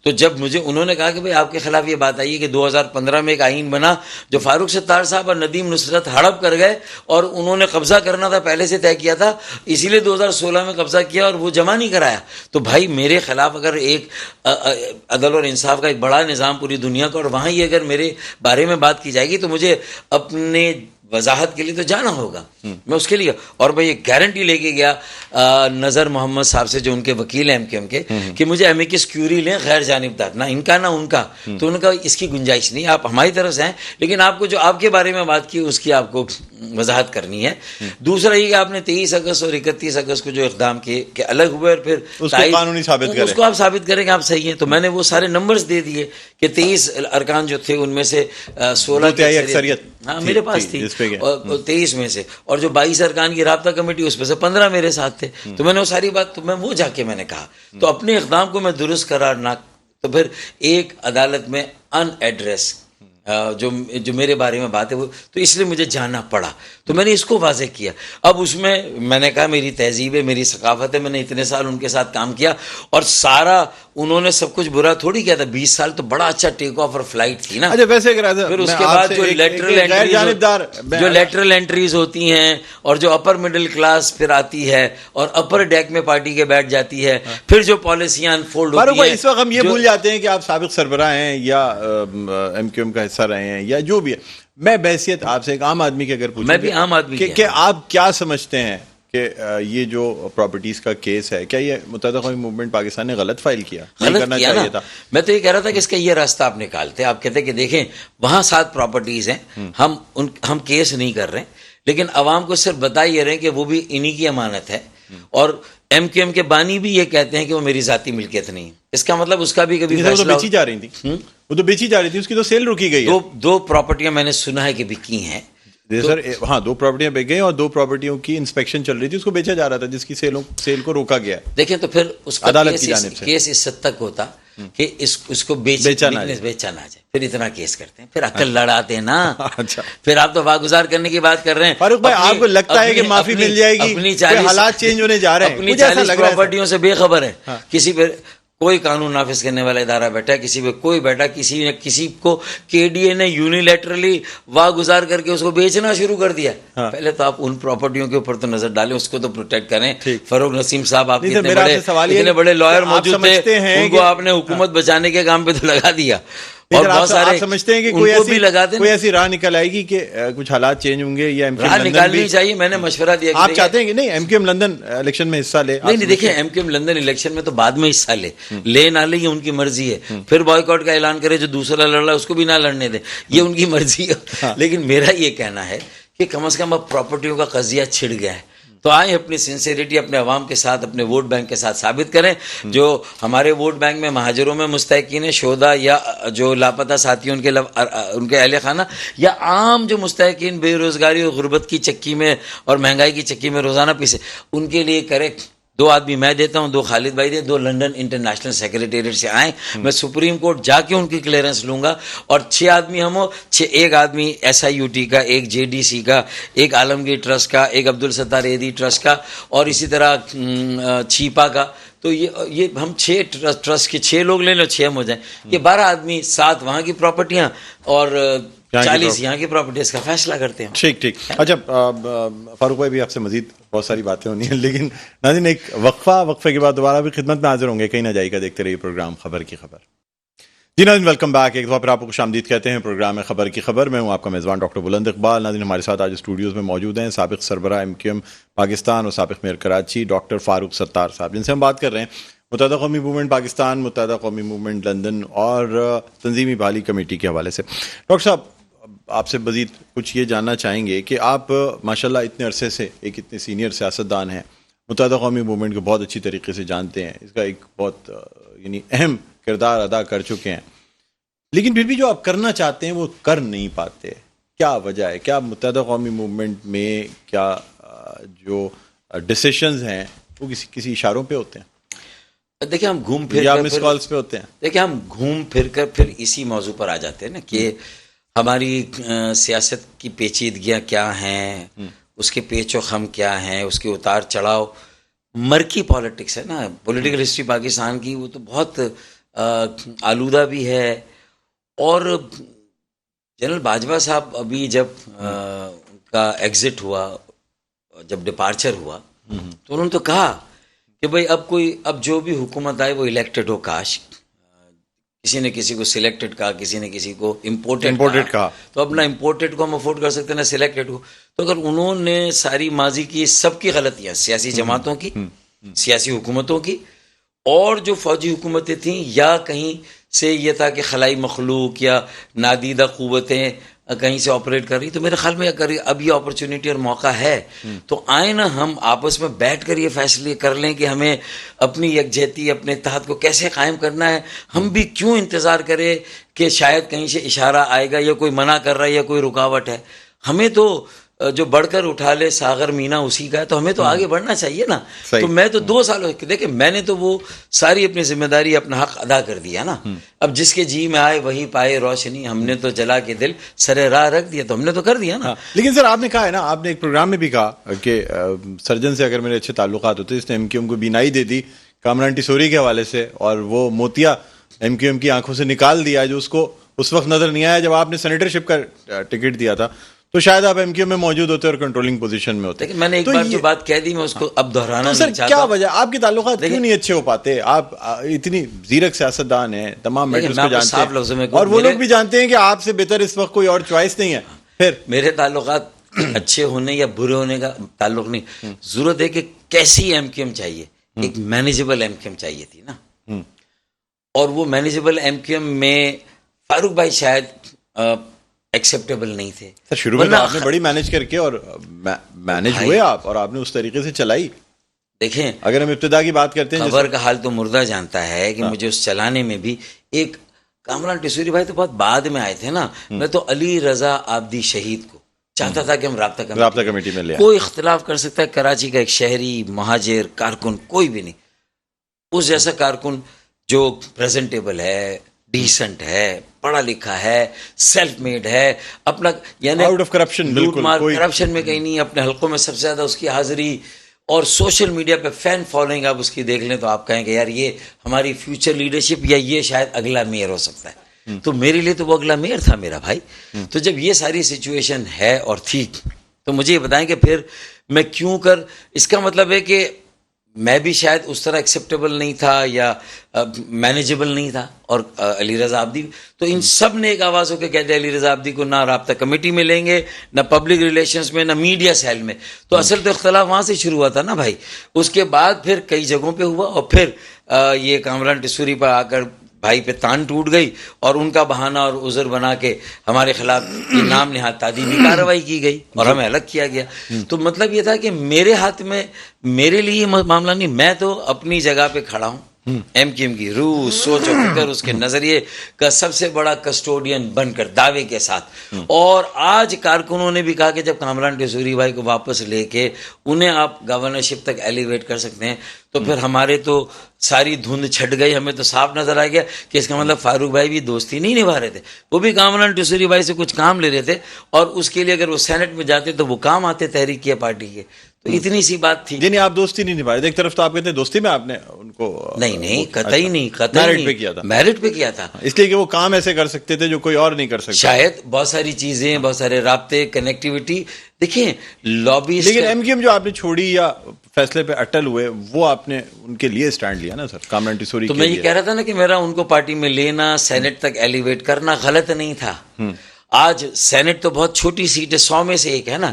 تو جب مجھے انہوں نے کہا کہ بھائی آپ کے خلاف یہ بات آئی ہے کہ 2015 میں ایک آئین بنا جو فاروق ستار صاحب اور ندیم نصرت ہڑپ کر گئے، اور انہوں نے قبضہ کرنا تھا، پہلے سے طے کیا تھا، اسی لیے 2016 میں قبضہ کیا اور وہ جمع نہیں کرایا. تو بھائی میرے خلاف اگر ایک عدل اور انصاف کا ایک بڑا نظام پوری دنیا کا، اور وہاں یہ اگر میرے بارے میں بات کی جائے گی تو مجھے اپنے وضاحت کے لیے تو جانا ہوگا. میں اس کے لیے، اور میں یہ گارنٹی لے کے گیا نظر محمد صاحب سے جو ان کے وکیل ہیں ایم کیو ایم کے، کہ مجھے ایمیکس کیوری لیں غیر جانبدار، نہ ان کا نہ ان کا. تو ان کا اس کی گنجائش نہیں، آپ ہماری طرف سے ہیں، لیکن آپ کو جو آپ کے بارے میں بات کی اس کی آپ کو وضاحت کرنی ہے. دوسرا یہ کہ آپ نے 23 اگست اور 31 اگست کو جو اقدام کیے کہ الگ ہوئے، اور پھر اس کو قانونی ثابت کریں، اس کو آپ ثابت کریں کہ آپ صحیح ہیں. تو میں نے وہ سارے نمبرز دے دیے کہ 23 ارکان جو تھے ان میں سے 16 کی اکثریت ہاں میرے پاس تھی، 23 میں سے، اور جو 22 ارکان کی رابطہ کمیٹی اس میں سے 15 میرے ساتھ تھے. تو میں نے وہ ساری بات، تو میں وہ جا کے میں نے کہا، تو اپنے اقدام کو میں درست قرار نہ، تو پھر ایک عدالت میں ان ایڈریس جو میرے بارے میں بات ہے وہ، تو اس لیے مجھے جانا پڑا. تو میں نے اس کو واضح کیا. اب اس میں نے کہا میری تہذیب ہے، میری ثقافت ہے، میں نے اتنے سال ان کے ساتھ کام کیا، اور سارا انہوں نے سب کچھ برا تھوڑی کیا تھا. 20 سال تو بڑا اچھا ٹیک آف اور فلائٹ تھی نا. اچھا ویسے پھر اس کے بعد جو لیٹرل انٹریز ہوتی ہیں، اور جو اپر مڈل کلاس پھر آتی ہے اور اپر ڈیک میں پارٹی کے بیٹھ جاتی ہے، پھر جو پالیسیاں انفولڈ ہوتی ہیں. اس وقت ہم یہ بھول جاتے ہیں کہ آپ سابق سربراہ ہیں یا ایم کیو ایم کا حصہ رہے ہیں یا جو بھی ہے. میں بحیثیت آپ سے ایک عام آدمی کے اگر پوچھوں، میں بھی عام آدمی کہ آپ کیا سمجھتے ہیں کہ یہ جو پراپرٹیز کا کیس ہے، کیا یہ متحدہ قومی موومنٹ پاکستان نے غلط فائل کیا؟ غلط کیا نا. میں تو یہ کہہ رہا تھا کہ اس کا یہ راستہ آپ نکالتے. آپ کہتے کہ دیکھیں وہاں 7 پراپرٹیز ہیں، ہم کیس نہیں کر رہے، لیکن عوام کو صرف بتا یہ رہے ہیں کہ وہ بھی انہی کی امانت ہے. اور ایم کیو ایم کے بانی بھی یہ کہتے ہیں کہ وہ میری ذاتی ملکیت نہیں. اس کا مطلب اس کا بھی کبھی فیصلہ بیچی جا رہی تھی، وہ تو بیچی جا رہی تھی، اس کی تو سیل رکی گئی ہے. 2 پراپرٹیاں میں نے سنا ہے کہ بکی ہیں. سر ہاں 2 پراپرٹیاں بک گئی اور 2 پراپرٹیوں کی انسپیکشن چل رہی تھی، اس کو بیچا جا رہا تھا، جس کی سیل کو روکا گیا. دیکھیں تو پھر اس کا عدالت کی جانب سے کیس اس حد تک ہوتا کہ اس کو بیچا نہ جائے. پھر اتنا کیس کرتے ہیں، پھر عقل لڑاتے ہیں نا. اچھا پھر آپ تو واگزار کرنے کی بات کر رہے ہیں. فاروق بھائی آپ کو لگتا ہے کہ معافی مل جائے گی؟ اپنی حالات چینج ہونے جا رہے ہیں، اپنی 40 پراپرٹیوں سے بے خبر ہے. کسی پہ کوئی قانون نافذ کرنے والا ادارہ بیٹھا ہے، کسی پہ کوئی بیٹھا، کسی کو کے ڈی اے نے یونیلیٹرلی واگزار کر کے اس کو بیچنا شروع کر دیا. پہلے تو آپ ان پراپرٹیوں کے اوپر تو نظر ڈالیں، اس کو تو پروٹیکٹ کریں. فاروق نسیم صاحب آپ اتنے بڑے لائر موجود تھے، ان کو آپ نے حکومت بچانے کے کام پہ تو لگا دیا. اور بہت سارے سمجھتے ہیں کہ کوئی ایسی راہ نکل آئے گی کہ کچھ حالات چینج ہوں گے، یا راہ نکالنی چاہیے. میں نے مشورہ دیا. آپ چاہتے ہیں کہ نہیں M Q M London election میں حصہ لے؟ نہیں دیکھیں، M Q M London election میں تو بعد میں حصہ لے نہ لے، یہ ان کی مرضی ہے. پھر بائیکاٹ کا اعلان کرے، جو دوسرا لڑ رہا ہے اس کو بھی نہ لڑنے دیں، یہ ان کی مرضی ہے. لیکن میرا یہ کہنا ہے کہ کم از کم اب پراپرٹیوں کا قضیہ چھڑ گیا ہے، تو آئیں اپنی سنسیریٹی اپنے عوام کے ساتھ، اپنے ووٹ بینک کے ساتھ ثابت کریں. جو ہمارے ووٹ بینک میں مہاجروں میں مستحقین ہیں، شہداء یا جو لاپتہ ساتھی ان کے اہل خانہ، یا عام جو مستحقین بے روزگاری اور غربت کی چکی میں اور مہنگائی کی چکی میں روزانہ پیسے، ان کے لیے کرے. 2 آدمی میں دیتا ہوں، 2 خالد بھائی دے، 2 لنڈن انٹرنیشنل سیکریٹریٹ سے آئیں، میں سپریم کورٹ جا کے ان کی کلیئرنس لوں گا. اور 6 آدمی ہم ہو، 1 آدمی SIUT کا، 1 JDC کا، 1 عالمگیر ٹرسٹ کا، 1 عبدالستار ایدی ٹرسٹ کا، اور اسی طرح چھیپا کا. تو یہ ہم 6 ٹرسٹ کے 6 لوگ لے لو، 6 ہم ہو جائیں. یہ 12 آدمی، 7 وہاں کی پراپرٹیاں اور 40 یہاں کی پراپرٹیز کا فیصلہ کرتے ہیں. ٹھیک. اچھا فاروق بھائی بھی آپ سے مزید بہت ساری باتیں ہونی ہیں، لیکن ناظرین ایک وقفے کے بعد دوبارہ بھی خدمت میں حاضر ہوں گے. کہیں نہ جائے گا، دیکھتے رہیے پروگرام خبر کی خبر. جی ناظرین، ویلکم بیک. ایک دفعہ پھر آپ کو خوش آمدید کہتے ہیں. پروگرام ہے خبر کی خبر. میں ہوں آپ کا میزبان ڈاکٹر بلند اقبال. ناظرین، ہمارے ساتھ آج اسٹوڈیوز میں موجود ہیں سابق سربراہ MQM پاکستان اور سابق میئر کراچی ڈاکٹر فاروق ستار صاحب، جن سے ہم بات کر رہے ہیں متحدہ قومی موومنٹ پاکستان، متحدہ قومی موومنٹ لندن اور تنظیمی بحالی کمیٹی کے حوالے سے. ڈاکٹر صاحب، آپ سے مزید کچھ یہ جاننا چاہیں گے کہ آپ ماشاءاللہ اتنے عرصے سے ایک اتنے سینئر سیاستدان ہیں، متحدہ قومی موومنٹ کو بہت اچھی طریقے سے جانتے ہیں، اس کا ایک بہت اہم کردار ادا کر چکے ہیں، لیکن پھر بھی جو آپ کرنا چاہتے ہیں وہ کر نہیں پاتے. کیا وجہ ہے؟ کیا متحدہ قومی موومنٹ میں کیا جو ڈیسیشنز ہیں وہ کسی اشاروں پہ ہوتے ہیں؟ دیکھیں ہم گھوم پھر یا مس کالز پہ ہوتے ہیں؟ دیکھیں ہم گھوم پھر کر پھر اسی موضوع پر آ جاتے ہیں نا کہ ہماری سیاست کی پیچیدگیاں کیا ہیں، اس کے پیچ و خم کیا ہیں، اس کے اتار چڑھاؤ. مرکی پالیٹکس ہے نا، پولیٹیکل ہسٹری پاکستان کی، وہ تو بہت آلودہ بھی ہے. اور جنرل باجوہ صاحب ابھی جب ان کا ایگزٹ ہوا، جب ڈپارچر ہوا، تو انہوں نے تو کہا کہ بھائی اب جو بھی حکومت آئے وہ الیکٹڈ ہو. کاش کسی نے کسی کو سلیکٹڈ کہا، کسی نے کسی کو امپورٹڈ کہا، تو اب نہ امپورٹڈ کو ہم افورڈ کر سکتے نہ سلیکٹڈ کو. تو اگر انہوں نے ساری ماضی کی سب کی غلطیاں، سیاسی جماعتوں کی، سیاسی حکومتوں کی، اور جو فوجی حکومتیں تھیں، یا کہیں سے یہ تھا کہ خلائی مخلوق یا نادیدہ قوتیں کہیں سے آپریٹ کر رہی، تو میرے خیال میں اگر اب یہ اپرچونٹی اور موقع ہے تو آئیں نا ہم آپس میں بیٹھ کر یہ فیصلے کر لیں کہ ہمیں اپنی یکجہتی، اپنے اتحاد کو کیسے قائم کرنا ہے. ہم بھی کیوں انتظار کریں کہ شاید کہیں سے اشارہ آئے گا یا کوئی منع کر رہا ہے یا کوئی رکاوٹ ہے. ہمیں تو جو بڑھ کر اٹھا لے ساغر مینا اسی کا ہے، تو ہمیں تو آگے بڑھنا چاہیے نا. تو میں تو 2 سال دیکھیں، میں نے تو وہ ساری اپنی ذمہ داری، اپنا حق ادا کر دیا نا. اب جس کے جی میں آئے وہی پائے روشنی، ہم نے تو جلا کے دل سرے راہ رکھ دیا، تو ہم نے تو کر دیا نا. لیکن سر، آپ نے کہا ہے نا، آپ نے ایک پروگرام میں بھی کہا کہ سرجن سے اگر میرے اچھے تعلقات ہوتے، اس نے MQM کو بینائی دے دی کامران ٹیسوری کے حوالے سے، اور وہ موتیا MQM کی آنکھوں سے نکال دیا جو اس کو اس وقت نظر نہیں آیا جب آپ نے سینیٹرشپ کا ٹکٹ دیا تھا. تو شاید آپ MQM میں موجود ہوتے اور کنٹرولنگ پوزیشن میں ہوتے. لیکن میں نے ایک بار جو بات کہہ دی، میں اس کو اب دہرانا نہیں چاہتا. کیا وجہ؟ آپ کے تعلقات کیوں نہیں اچھے ہو پاتے؟ آپ اتنی زیرک سیاستدان ہیں، تمام میٹرز کو جانتے ہیں، اور وہ لوگ بھی جانتے ہیں کہ آپ سے بہتر اس وقت کوئی اور چوائس نہیں ہے. پھر میرے تعلقات اچھے ہونے یا برے ہونے کا تعلق نہیں، ضرورت ہے کہ کیسی MQM چاہیے. ایک مینیجیبل MQM چاہیے تھی نا، اور وہ مینیجیبل MQM میں فاروق بھائی شاید ایکسیپٹیبل نہیں تھے. سر شروع میں آپ نے بڑی مینج کر کے اور مینج ہوئے آپ، اور آپ نے اس طریقے سے چلائی. دیکھیں، اگر ہم ابتدا کی بات کرتے ہیں، خبر کا حال تو مردہ جانتا ہے کہ مجھے اس چلانے میں بھی ایک کامران ٹیسوری بھائی تو بہت بعد میں آئے تھے نا. میں تو علی رضا آبدی شہید کو چاہتا تھا کہ ہم رابطہ کمیٹی میں لے. کوئی اختلاف کر سکتا ہے، کراچی کا ایک شہری مہاجر کارکن کوئی بھی نہیں، اس جیسا کارکن جو پریزنٹیبل ہے، ڈیسنٹ ہے، پڑھا لکھا ہے، سیلف میڈ ہے، اپنا یعنی آؤٹ آف کرپشن، بالکل کرپشن میں کہیں نہیں. اپنے حلقوں میں سب سے زیادہ اس کی حاضری، اور سوشل میڈیا پہ فین فالوئنگ آپ اس کی دیکھ لیں تو آپ کہیں کہ یار یہ ہماری فیوچر لیڈرشپ، یا یہ شاید اگلا میئر ہو سکتا ہے. تو میرے لیے تو وہ اگلا میئر تھا میرا بھائی. تو جب یہ ساری سچویشن ہے اور تھی، تو مجھے یہ بتائیں کہ پھر میں کیوں کر، اس کا مطلب ہے کہ میں بھی شاید اس طرح ایکسیپٹیبل نہیں تھا یا مینیجیبل نہیں تھا. اور علی رضا آبدی، تو ان سب نے ایک آواز ہو کے کہہ دیا علی رضا آبدی کو نہ رابطہ کمیٹی میں لیں گے، نہ پبلک ریلیشنز میں، نہ میڈیا سیل میں. تو اصل تو اختلاف وہاں سے شروع ہوا تھا نا بھائی. اس کے بعد پھر کئی جگہوں پہ ہوا، اور پھر یہ کامران ٹیسوری پر آ کر بھائی پہ تان ٹوٹ گئی، اور ان کا بہانہ اور عذر بنا کے ہمارے خلاف نام نہاد تعدیبی کارروائی کی گئی اور ہمیں الگ کیا گیا. تو مطلب یہ تھا کہ میرے ہاتھ میں، میرے لیے معاملہ نہیں، میں تو اپنی جگہ پہ کھڑا ہوں. MQM کی روح، سوچ و فکر، اس کے نظریے کا سب سے بڑا کسٹوڈین بن کر دعوے کے ساتھ. اور آج کارکنوں نے بھی کہا کہ جب کامران ٹیسوری بھائی کو واپس لے کے انہیں آپ گورنرشپ تک ایلیویٹ کر سکتے ہیں، تو پھر ہمارے تو ساری دھند چھٹ گئی. ہمیں تو صاف نظر آ گیا کہ اس کا مطلب فاروق بھائی بھی دوستی نہیں نبھا رہے تھے، وہ بھی کامران ٹیسوری بھائی سے کچھ کام لے رہے تھے، اور اس کے لیے اگر وہ سینٹ میں جاتے تو وہ کام آتے تحریک کی پارٹی کے. تو اتنی سی بات تھی. یعنی آپ دوستی نہیں نبھا رہے تھے. ایک طرف تو آپ کہتے ہیں دوستی میں آپ نے ان کو نہیں قطعی نہیں، میرٹ پہ کیا تھا، اس لیے کہ وہ کام ایسے کر سکتے تھے جو کوئی اور نہیں کر سکتا. شاید بہت ساری چیزیں، بہت سارے رابطے، کنیکٹیوٹی. دیکھیں لابی، لیکن MQM جو آپ نے چھوڑی یا فیصلے پہ اٹل ہوئے وہ آپ نے ان کے لیے اسٹینڈ لیا نا سر، کامران ٹیسوری تو میں یہ کہہ رہا تھا نا کہ میرا ان کو پارٹی میں لینا، سینٹ تک ایلیویٹ کرنا غلط نہیں تھا. آج سینٹ تو بہت چھوٹی سیٹ ہے، 100 میں سے ایک ہے نا،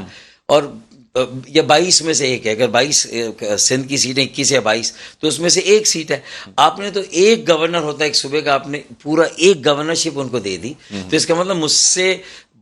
اور یا 22 میں سے ایک ہے. اگر 22 سندھ کی سیٹیں 21 یا 22 تو اس میں سے ایک سیٹ ہے. آپ نے تو ایک گورنر ہوتا ہے ایک صوبے کا، آپ نے پورا ایک گورنرشپ ان کو دے دی. تو اس کا مطلب مجھ سے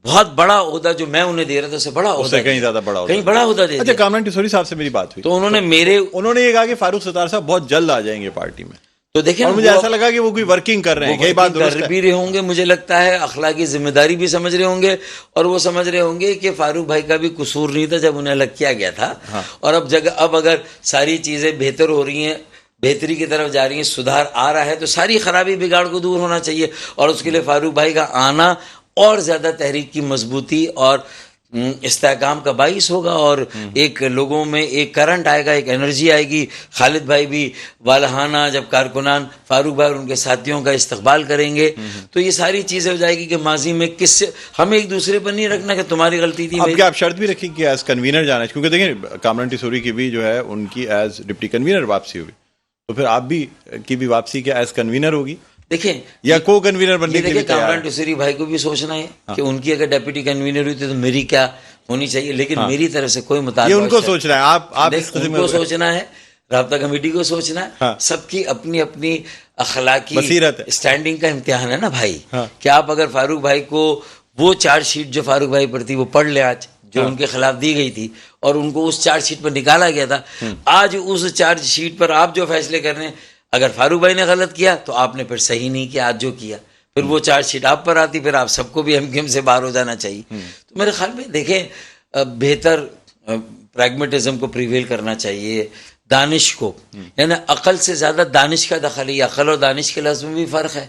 بہت بڑا عہدہ جو میں انہیں دے رہا تھا اس سے بڑا عہدہ، کہیں زیادہ بڑا، کہیں بڑا عہدہ دے دیا. اچھا، کامران ٹیسوری صاحب سے میری بات ہوئی تو انہوں نے یہ کہا کہ فاروق ستار صاحب بہت جلد آ جائیں گے پارٹی میں. تو دیکھیں، اور مجھے ایسا لگا کہ وہ کوئی ورکنگ کر رہے ہیں، کئی بات درست کر بھی رہے ہوں گے، مجھے لگتا ہے اخلاقی ذمہ داری بھی سمجھ رہے ہوں گے، اور وہ سمجھ رہے ہوں گے کہ فاروق بھائی کا بھی قصور نہیں تھا جب انہیں الگ کیا گیا تھا. اور اب اگر ساری چیزیں بہتر ہو رہی ہیں، بہتری کی طرف جا رہی ہیں، سدھار آ رہا ہے، تو ساری خرابی بگاڑ کو دور ہونا چاہیے. اور اس کے لیے فاروق بھائی کا آنا اور زیادہ تحریک کی مضبوطی اور استحکام کا باعث ہوگا، اور ایک لوگوں میں ایک کرنٹ آئے گا، ایک انرجی آئے گی. خالد بھائی بھی والہانہ جب کارکنان فاروق بھائی اور ان کے ساتھیوں کا استقبال کریں گے تو یہ ساری چیزیں ہو جائے گی کہ ماضی میں کس سے ہمیں ایک دوسرے پر نہیں رکھنا کہ تمہاری غلطی تھی. اب کیا آپ شرط بھی رکھیں کہ ایز کنوینر جانا ہے؟ کیونکہ دیکھیں کامران ٹیسوری کی بھی جو ہے ان کی ایز ڈپٹی کنوینر واپسی ہوئی، تو پھر آپ بھی کی بھی واپسی کیا ایز کنوینر ہوگی دیکھیں یا کو کنوینر بننے کے لیے؟ کامران ٹیسوری بھائی کو بھی سوچنا ہے کہ ان کی اگر ڈیپٹی کنوینر ہوئی تو میری کیا ہونی چاہیے. لیکن میری طرف سے کوئی مطالبہ، یہ ان کو سوچنا ہے، آپ ان کو سوچنا ہے، رابطہ کمیٹی کو سوچنا ہے. سب کی اپنی اپنی اخلاقی بصیرت ہے، اسٹینڈنگ کا امتحان ہے نا بھائی. کہ آپ اگر فاروق بھائی کو وہ چارج شیٹ جو فاروق بھائی پر تھی وہ پڑھ لے آج، جو ان کے خلاف دی گئی تھی اور ان کو اس چارج شیٹ پر نکالا گیا تھا، آج اس چارج شیٹ پر آپ جو فیصلے کر رہے ہیں، اگر فاروق بھائی نے غلط کیا تو آپ نے پھر صحیح نہیں کیا آج جو کیا، پھر وہ چارج شیٹ آپ پر آتی، پھر آپ سب کو بھی ہم سے باہر ہو جانا چاہیے. تو میرے خیال میں دیکھیں بہتر پریگمیٹزم کو پریویل کرنا چاہیے، دانش کو، یعنی عقل سے زیادہ دانش کا دخل ہے. عقل اور دانش کے لفظ میں بھی فرق ہے.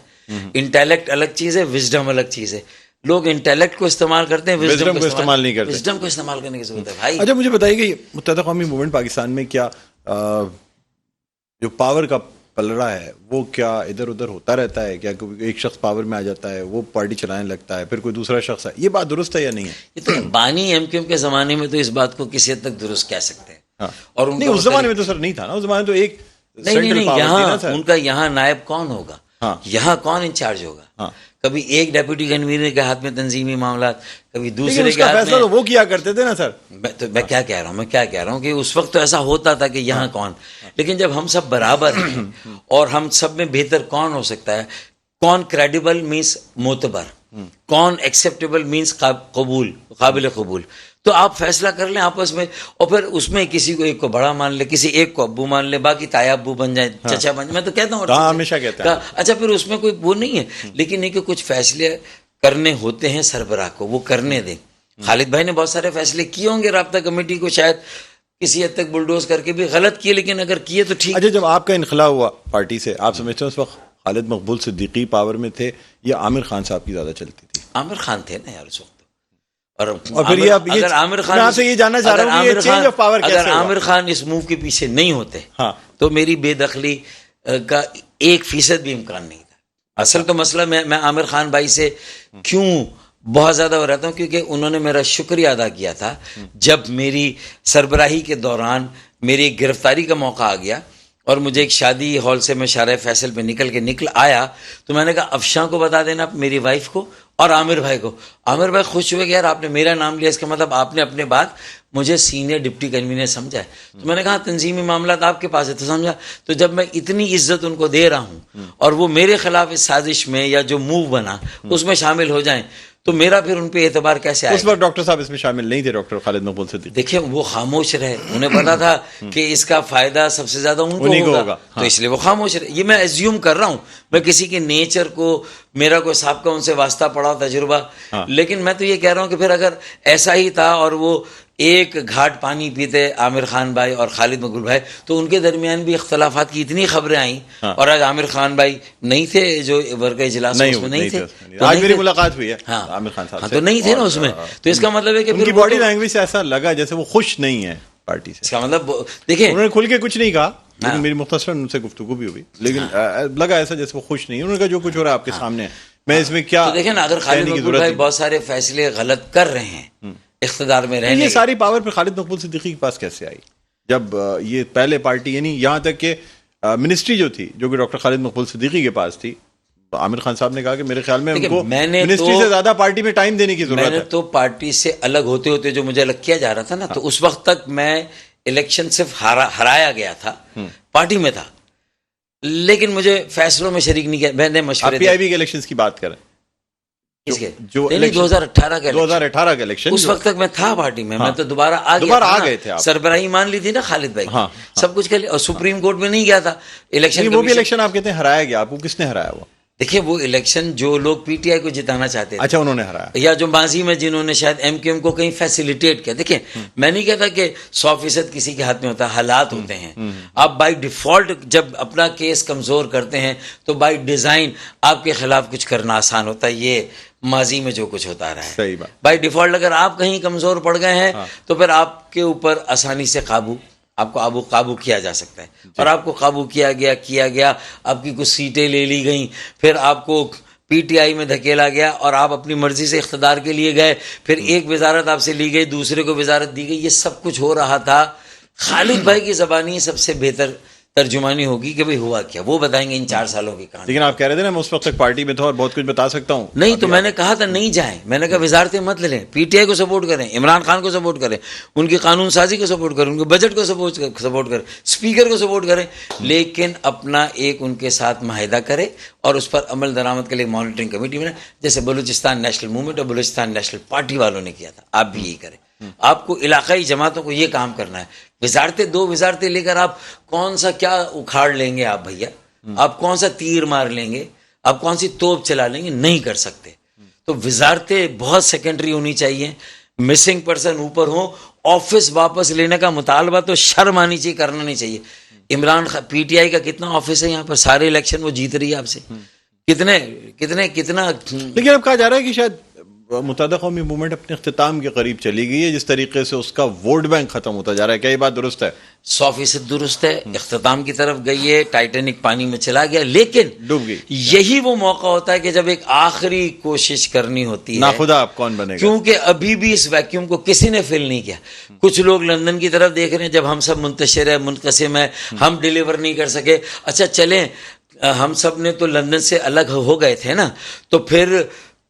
انٹیلیکٹ الگ چیز ہے، وزڈم الگ چیز ہے. لوگ انٹیلیکٹ کو استعمال کرتے ہیں، وزڈم کو استعمال نہیں کرتے. وزڈم کو استعمال کرنے کی ضرورت ہے بھائی. اچھا مجھے بتائیے کہ متحدہ قومی موومنٹ پاکستان میں کیا جو پاور کا پلڑا ہے وہ کیا ادھر ادھر ہوتا رہتا ہے؟ کیا ایک شخص پاور میں آ جاتا ہے، وہ پارٹی چلانے لگتا ہے، پھر کوئی دوسرا شخص ہے؟ یہ بات درست ہے یا نہیں ہے؟ یہ تو بانی ایم کیو ایم کے زمانے میں تو اس بات کو کسی حد تک درست کہہ سکتے ہیں. اور نہیں، اس زمانے میں تو سر نہیں تھا نا، اس زمانے تو ایک نہیں، یہاں ان کا یہاں نائب کون ہوگا، یہاں کون انچارج ہوگا؟ کبھی ایک ڈیپوٹی کنوینر کے ہاتھ میں تنظیمی معاملات، کبھی دوسرے کے ہاتھ میں. وہ کیا کرتے تھے نا سر. میں کیا کہہ رہا ہوں کہ اس وقت تو ایسا ہوتا تھا کہ یہاں کون. لیکن جب ہم سب برابر ہیں اور ہم سب میں بہتر کون ہو سکتا ہے، کون کریڈیبل مینس معتبر، کون ایکسیپٹیبل مینس قابل قبول، تو آپ فیصلہ کر لیں آپس میں. اور پھر اس میں کسی کو ایک کو بڑا مان لے، کسی ایک کو ابو مان لے، باقی تایا ابو بن جائیں، چچا بن جائیں. میں تو کہتا ہوں ہمیشہ کہتا ہوں. اچھا پھر اس میں کوئی وہ نہیں ہے. لیکن یہ کہ کچھ فیصلے کرنے ہوتے ہیں سربراہ کو، وہ کرنے دیں. خالد بھائی نے بہت سارے فیصلے کیے ہوں گے رابطہ کمیٹی کو شاید کسی حد تک بلڈوز کر کے بھی غلط کیے، لیکن اگر کیے تو ٹھیک. اچھا جب آپ کا انخلا ہوا پارٹی سے، آپ سمجھتے ہیں اس وقت خالد مقبول صدیقی پاور میں تھے یا عامر خان صاحب کی زیادہ چلتی تھی؟ عامر خان تھے نا یار اس وقت. اور پھر اگر عامر خان، میں آپ سے یہ جاننا چاہ رہا ہوں کہ چینج آف پاور کیسے ہوا؟ اگر عامر خان اس موو کے پیچھے نہیں ہوتے تو میری بے دخلی کا 1% بھی امکان نہیں تھا. اصل تو مسئلہ میں عامر خان بھائی سے کیوں بہت زیادہ ہو رہتا ہوں، کیونکہ انہوں نے میرا شکریہ ادا کیا تھا جب میری سربراہی کے دوران میری گرفتاری کا موقع آ گیا اور مجھے ایک شادی ہال سے میں شارع فیصل پہ نکل آیا، تو میں نے کہا افشاں کو بتا دینا میری وائف کو اور عامر بھائی کو. عامر بھائی خوش ہوئے کہ یار آپ نے میرا نام لیا، اس کا مطلب آپ نے اپنے بات مجھے سینئر ڈپٹی کنوینر سمجھا ہے. تو میں نے کہا تنظیمی معاملات آپ کے پاس ہے، تو سمجھا. تو جب میں اتنی عزت ان کو دے رہا ہوں اور وہ میرے خلاف اس سازش میں یا جو موو بنا اس میں شامل ہو جائیں تو میرا پھر ان پہ اعتبار کیسے آئے؟ اس وقت ڈاکٹر صاحب اس میں شامل نہیں تھے، ڈاکٹر خالد مقبول صدیقی. دیکھیں وہ خاموش رہے، انہیں پتا تھا کہ اس کا فائدہ سب سے زیادہ ان کو ہوگا، تو اس لیے وہ خاموش رہے. یہ میں ایزیوم کر رہا ہوں، میں کسی کے نیچر کو، میرا کوئی سابقہ ان سے واسطہ پڑا تجربہ، لیکن میں تو یہ کہہ رہا ہوں کہ پھر اگر ایسا ہی تھا اور وہ ایک گھاٹ پانی پیتے عامر خان بھائی اور خالد مقبول بھائی، تو ان کے درمیان بھی اختلافات کی اتنی خبریں آئیں. اور آج عامر خان بھائی نہیں تھے جو ورقہ اجلاس اس میں نہیں تھے. آج میری ملاقات ہوئی ہے عامر خان صاحب سے، تو نہیں تھے نا اس میں. تو اس کا مطلب ہے کہ ان کی باڈی لینگویج سے ایسا لگا جیسے وہ خوش نہیں ہے پارٹی سے. اس کا مطلب دیکھیں انہوں نے کھل کے کچھ نہیں کہا، لیکن میری مختصر ان سے گفتگو بھی ہوئی، لیکن لگا ایسا جیسے وہ خوش نہیں ہے. انہوں نے کہا جو کچھ ہو رہا ہے آپ کے سامنے ہے، میں اس میں کیا. دیکھیں نا اگر خالد مقبول بھائی بہت سارے فیصلے غلط کر رہے ہیں اقتدار میں رہنے، یہ ساری پاور پہ خالد مقبول صدیقی کے پاس کیسے آئی؟ جب یہ پہلے پارٹی یعنی یہاں تک کہ منسٹری جو تھی جو کہ ڈاکٹر خالد مقبول صدیقی کے پاس تھی, عامر خان صاحب نے کہا کہ میرے خیال میں ان کو منسٹری سے زیادہ پارٹی میں ٹائم دینے کی ضرورت ہے. میں نے تو پارٹی سے الگ ہوتے ہوتے جو مجھے الگ کیا جا رہا تھا نا, تو اس وقت تک میں الیکشن صرف ہرایا گیا تھا, پارٹی میں تھا, لیکن مجھے فیصلوں میں شریک نہیں کیا. میں نے مشورے پی آئی بی کے الیکشنز کی بات کریں, جو 2018 کا الیکشن, اس وقت تک میں تھا پارٹی میں, میں تو دوبارہ آ گئے تھے. سربراہی مان لی تھی نا خالد بھائی, سب کچھ کر لیا, اور سپریم کورٹ میں نہیں گیا تھا الیکشن. وہ بھی الیکشن آپ کہتے ہیں ہرایا گیا, آپ کو کس نے ہرایا؟ وہ دیکھیں وہ الیکشن جو لوگ پی ٹی آئی کو جتانا چاہتے تھے, اچھا انہوں نے ہرایا, یا جو ماضی میں جنہوں نے شاید ایم کیو ایم کو کہیں فیسیلیٹیٹ کیا. دیکھیں میں نہیں کہتا کہ 100% کسی کے ہاتھ میں ہوتا ہے, حالات ہوتے ہیں. آپ بائی ڈیفالٹ جب اپنا کیس کمزور کرتے ہیں تو بائی ڈیزائن آپ کے خلاف کچھ کرنا آسان ہوتا ہے. یہ ماضی میں جو کچھ ہوتا رہا ہے, صحیح بات. بائی ڈیفالٹ اگر آپ کہیں کمزور پڑ گئے ہیں تو پھر آپ کے اوپر آسانی سے آپ کو قابو کیا جا سکتا ہے. اور آپ کو قابو کیا گیا, آپ کی کچھ سیٹیں لے لی گئیں, پھر آپ کو پی ٹی آئی میں دھکیلا گیا اور آپ اپنی مرضی سے اقتدار کے لیے گئے, پھر ایک وزارت آپ سے لی گئی, دوسرے کو وزارت دی گئی. یہ سب کچھ ہو رہا تھا. خالد بھائی کی زبانی سب سے بہتر ترجمانی ہوگی کہ بھئی ہوا کیا, وہ بتائیں گے ان 4 سالوں کی کہانی. لیکن آپ کہہ رہے تھے نا میں اس وقت تک پارٹی میں تھا اور بہت کچھ بتا سکتا ہوں. نہیں تو میں نے کہا تھا نہیں جائیں, میں نے کہا وزارتیں مت لے لیں, پی ٹی آئی کو سپورٹ کریں, عمران خان کو سپورٹ کریں, ان کی قانون سازی کو سپورٹ کریں, ان کے بجٹ کو سپورٹ کریں, اسپیکر کو سپورٹ کریں, لیکن اپنا ایک ان کے ساتھ معاہدہ کرے اور اس پر عمل درآمد کے لیے مانیٹرنگ کمیٹی میں, جیسے بلوچستان نیشنل موومنٹ اور بلوچستان نیشنل پارٹی والوں نے کیا تھا. آپ بھی یہی کریں. آپ کو علاقائی جماعتوں کو یہ کام کرنا ہے. وزارتیں 2 وزارتیں لے کر آپ کون سا کیا اکھاڑ لیں گے آپ بھیا, آپ کون سا تیر مار لیں گے, آپ کون سی توپ چلا لیں گے, نہیں کر سکتے. تو وزارتیں بہت سیکنڈری ہونی چاہیے, مسنگ پرسن اوپر ہوں, آفس واپس لینے کا مطالبہ تو شرم آنی چاہیے, کرنا نہیں چاہیے. عمران خان پی ٹی آئی کا کتنا آفس ہے یہاں پر, سارے الیکشن وہ جیت رہی ہے آپ سے, کتنا. لیکن اب کہا جا رہا ہے کہ شاید متحدہ قومی موومنٹ اپنے اختتام کے قریب چلی گئی ہے, جس طریقے سے اس کا ووٹ بینک ختم ہوتا جا رہا ہے. کیا یہ بات درست ہے؟ 100% درست ہے. اختتام کی طرف گئی ہے, ٹائٹینک پانی میں چلا گیا, لیکن ڈوب گئی. یہی وہ موقع ہوتا ہے کہ جب ایک آخری کوشش کرنی ہوتی ہے. ناخدا آپ کون بنے گا, کیونکہ ابھی بھی اس ویکیوم کو کسی نے فل نہیں کیا. کچھ لوگ لندن کی طرف دیکھ رہے ہیں, جب ہم سب منتشر ہے, منقسم ہے, ہم ڈیلیور نہیں کر سکے. اچھا چلیں, ہم سب نے تو لندن سے الگ ہو گئے تھے نا, تو پھر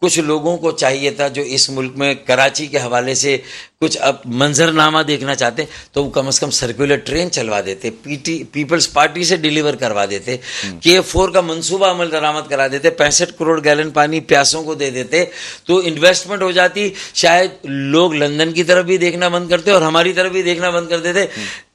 کچھ لوگوں کو چاہیے تھا جو اس ملک میں کراچی کے حوالے سے کچھ اب منظر نامہ دیکھنا چاہتے تو وہ کم از کم سرکولر ٹرین چلوا دیتے, پیپلز پارٹی سے ڈیلیور کروا دیتے, K4 کا منصوبہ عمل درآمد کرا دیتے, 65 کروڑ گیلن پانی پیاسوں کو دے دیتے, تو انویسٹمنٹ ہو جاتی. شاید لوگ لندن کی طرف بھی دیکھنا بند کرتے اور ہماری طرف بھی دیکھنا بند کر دیتے.